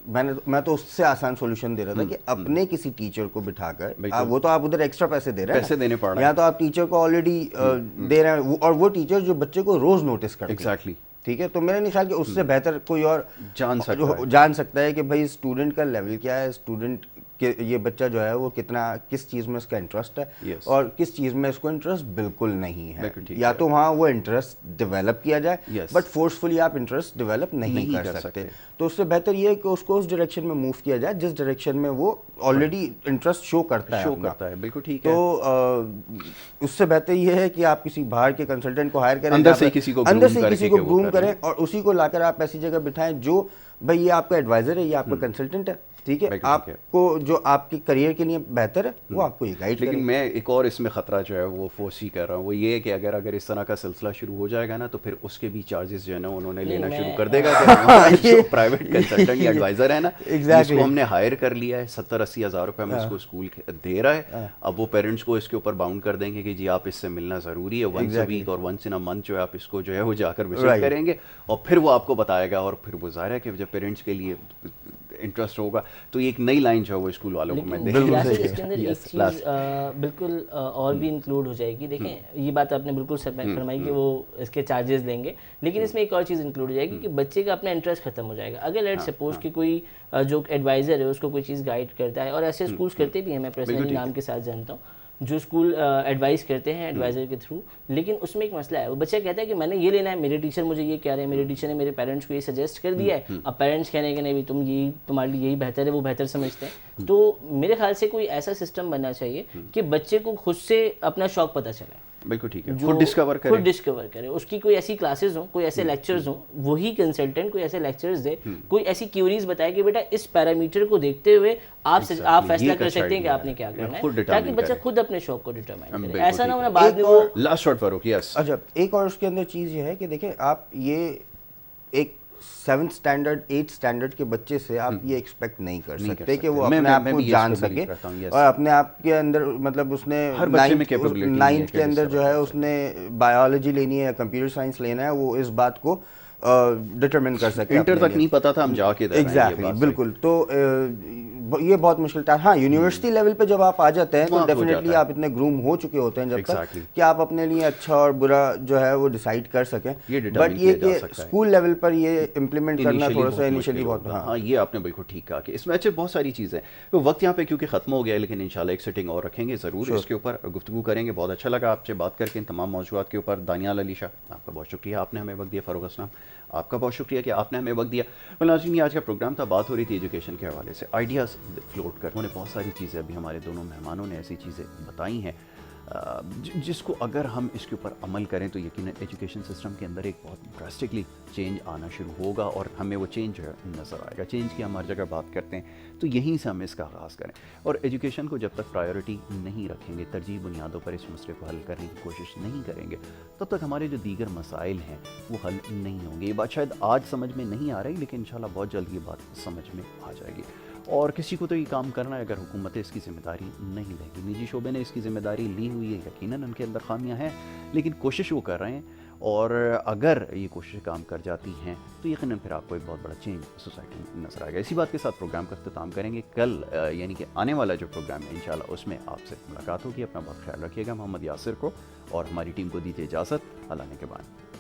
میں تو اس سے آسان سولوشن دے رہا تھا کہ اپنے کسی ٹیچر کو بٹھا کر, وہ تو آپ ادھر ایکسٹرا پیسے دے رہے ہیں, پیسے دینے پڑ رہے ہیں, یا تو آپ ٹیچر کو آلریڈی دے رہے ہیں, اور وہ ٹیچر جو بچے کو روز نوٹس کرتے ہیں. ایگزیکٹلی, ٹھیک ہے. تو میرا نہیں خیال کہ اس سے بہتر کوئی اور جان سکتا ہے کہ بھائی اسٹوڈنٹ کا لیول کیا ہے, اسٹوڈنٹ کہ یہ بچہ جو ہے وہ کتنا کس چیز میں اس کا انٹرسٹ ہے اور کس چیز میں اس کو انٹرسٹ بالکل نہیں ہے. یا تو وہاں وہ انٹرسٹ ڈیولپ کیا جائے, بٹ فورسفلی آپ انٹرسٹ ڈیولپ نہیں کر سکتے. تو اس سے بہتر یہ ہے کہ اس کو اس ڈائریکشن میں موو کیا جائے جس ڈائریکشن میں وہ آلریڈی انٹرسٹ شو کرتا ہے. بالکل ٹھیک ہے. تو اس سے بہتر یہ ہے کہ آپ کسی باہر کے کنسلٹنٹ کو ہائر کریں, اندر سے کسی کو گروم کریں اور اسی کو لا کر آپ ایسی جگہ بٹھائیں جو بھائی یہ آپ کا ایڈوائزر ہے, یہ آپ کا کنسلٹنٹ ہے, ٹھیک ہے, آپ کو جو آپ کے کریئر کے لیے بہتر ہے وہ آپ کو یہ گائیڈ کرے. لیکن میں ایک اور اس میں خطرہ جو ہے وہ فورسی کر رہا ہوں, وہ یہ ہے کہ اگر اس طرح کا سلسلہ شروع ہو جائے گا نا تو پھر اس کے بھی چارجز جو ہے نا انہوں نے لینا شروع کر دے گا کہ جو پرائیویٹ کنسلٹنٹ یا ایڈوائزر ہے نا جس کو ہم نے ہائر کر لیا ہے 70-80 ہزار روپے میں اس کو اسکول دے رہا ہے, اب وہ پیرنٹس کو اس کے اوپر باؤنڈ کر دیں گے کہ جی آپ اس سے ملنا ضروری ہے ونس اے ویک اور ونس ان اے منتھ جو ہے آپ اس کو جو ہے وہ جا کر وزٹ کریں گے, اور پھر وہ آپ کو بتائے گا, اور پھر وہ ظاہر ہے کہ جب پیرنٹس کے لیے انٹرسٹ ہوگا تو یہ ایک نئی لائن جو ہے وہ اسکول والوں کو میں اس کے اندر ایک چیز بالکل اور بھی انکلوڈ ہو جائے گی. دیکھیں یہ بات آپ نے بالکل فرمائی کہ وہ اس کے چارجز لیں گے, لیکن اس میں ایک اور چیز انکلوڈ ہو جائے گی کہ بچے کا اپنا انٹرسٹ ختم ہو جائے گا. اگر لیٹ سپوز کہ کوئی جو ایڈوائزر ہے اس کو کوئی چیز گائیڈ کرتا ہے, اور ایسے اسکولس کرتے بھی ہیں, میں پرسنلی نام کے ساتھ جانتا ہوں, جو اسکول ایڈوائز کرتے ہیں ایڈوائزر کے تھرو, لیکن اس میں ایک مسئلہ ہے, وہ بچہ کہتا ہے کہ میں نے یہ لینا ہے, میرے ٹیچر مجھے یہ کہہ رہے ہیں, میرے ٹیچر نے میرے پیرنٹس کو یہ سجیسٹ کر دیا ہے, اب پیرنٹس کہنے کہ نہیں تم یہی تمہارے لیے یہی بہتر ہے, وہ بہتر سمجھتے ہیں. تو میرے خیال سے کوئی ایسا سسٹم بننا چاہیے کہ بچے کو خود سے اپنا شوق پتہ چلے. بالکل ٹھیک ہے, خود ڈسکور کرے, اس کی کوئی ایسی کلاسز ہوں, کوئی ایسے لیکچرز ہوں, وہی کنسلٹنٹ کوئی ایسے لیکچرز دے, کوئی ایسی کیوریز بتائے کہ بیٹا اس پیرامیٹر کو دیکھتے ہوئے آپ فیصلہ کر سکتے ہیں کہ آپ نے کیا کرنا ہے, تاکہ بچہ خود اپنے شوق کو ڈٹرمائن کرے. ایسا نہ ہونا بعد میں وہ لاسٹ شارٹ فاروق. یس, اچھا ایک اور اس کے اندر چیز یہ ہے کہ دیکھیں آپ یہ ایک 7th اسٹینڈرڈ 8th اسٹینڈرڈ کے بچے سے آپ یہ ایکسپیکٹ نہیں کر سکتے کہ وہ اپنے آپ کو جان سکے, اور اپنے آپ کے اندر مطلب اس نے 9th کے اندر جو ہے اس نے بایولوجی لینی ہے یا کمپیوٹر سائنس لینا ہے, وہ اس بات کو ڈٹرمن کر سکے. انٹر تک نہیں پتا تھا ہم جا کے ایگزیکٹلی بالکل. تو یہ بہت مشکل تھا. ہاں یونیورسٹی لیول پہ جب آپ آ جاتے ہیں تو ڈیفینیٹلی آپ اتنے گروم ہو چکے ہوتے ہیں جب تک کہ آپ اپنے لیے اچھا اور برا جو ہے وہ ڈیسائیڈ کر سکیں, بٹ یہ کہ اسکول لیول پر یہ امپلیمنٹ کرنا تھوڑا سا انیشلی بہت. ہاں یہ آپ نے بالکل ٹھیک کہا کہ اس میں اچھے بہت ساری چیزیں ہیں. وقت یہاں پہ کیونکہ ختم ہو گیا ہے, لیکن انشاءاللہ ایک سیٹنگ اور رکھیں گے ضرور, اس کے اوپر گفتگو کریں گے. بہت اچھا لگا آپ سے بات کر کے ان تمام موضوعات کے اوپر. دانیال علی شاہ آپ کا بہت شکریہ, آپ نے ہمیں وقت دیا. فاروق اسلام آپ کا بہت شکریہ کہ آپ نے ہمیں وقت دیا. ناظرین یہ آج کا پروگرام تھا, بات ہو رہی تھی ایجوکیشن کے حوالے سے, آئیڈیاز فلوٹ کر. انہوں نے بہت ساری چیزیں, ابھی ہمارے دونوں مہمانوں نے ایسی چیزیں بتائی ہیں جس کو اگر ہم اس کے اوپر عمل کریں تو یقیناً ایجوکیشن سسٹم کے اندر ایک بہت ڈراسٹکلی چینج آنا شروع ہوگا, اور ہمیں وہ چینج جو ہے نظر آئے گا. چینج کی ہم ہر جگہ بات کرتے ہیں, تو یہیں سے ہم اس کا آغاز کریں, اور ایجوکیشن کو جب تک پرائیورٹی نہیں رکھیں گے, ترجیح بنیادوں پر اس مسئلے کو حل کرنے کی کوشش نہیں کریں گے, تب تک ہمارے جو دیگر مسائل ہیں وہ حل نہیں ہوں گے. یہ بات شاید آج سمجھ میں نہیں آ رہی, لیکن انشاءاللہ بہت جلد یہ بات سمجھ میں آ جائے گی. اور کسی کو تو یہ کام کرنا ہے, اگر حکومتیں اس کی ذمہ داری نہیں لیں گی. نجی شعبے نے اس کی ذمہ داری لی ہوئی ہے, یقیناً ان کے اندر خامیاں ہیں, لیکن کوشش وہ کر رہے ہیں, اور اگر یہ کوششیں کام کر جاتی ہیں تو یقیناً پھر آپ کو ایک بہت بڑا چینج سوسائٹی میں نظر آئے گا. اسی بات کے ساتھ پروگرام کا اختتام کریں گے. کل یعنی کہ آنے والا جو پروگرام ہے انشاءاللہ اس میں آپ سے ملاقات ہوگی. اپنا بہت خیال رکھیے گا. محمد یاسر کو اور ہماری ٹیم کو دیجیے اجازت. اللہ نے کے بعد.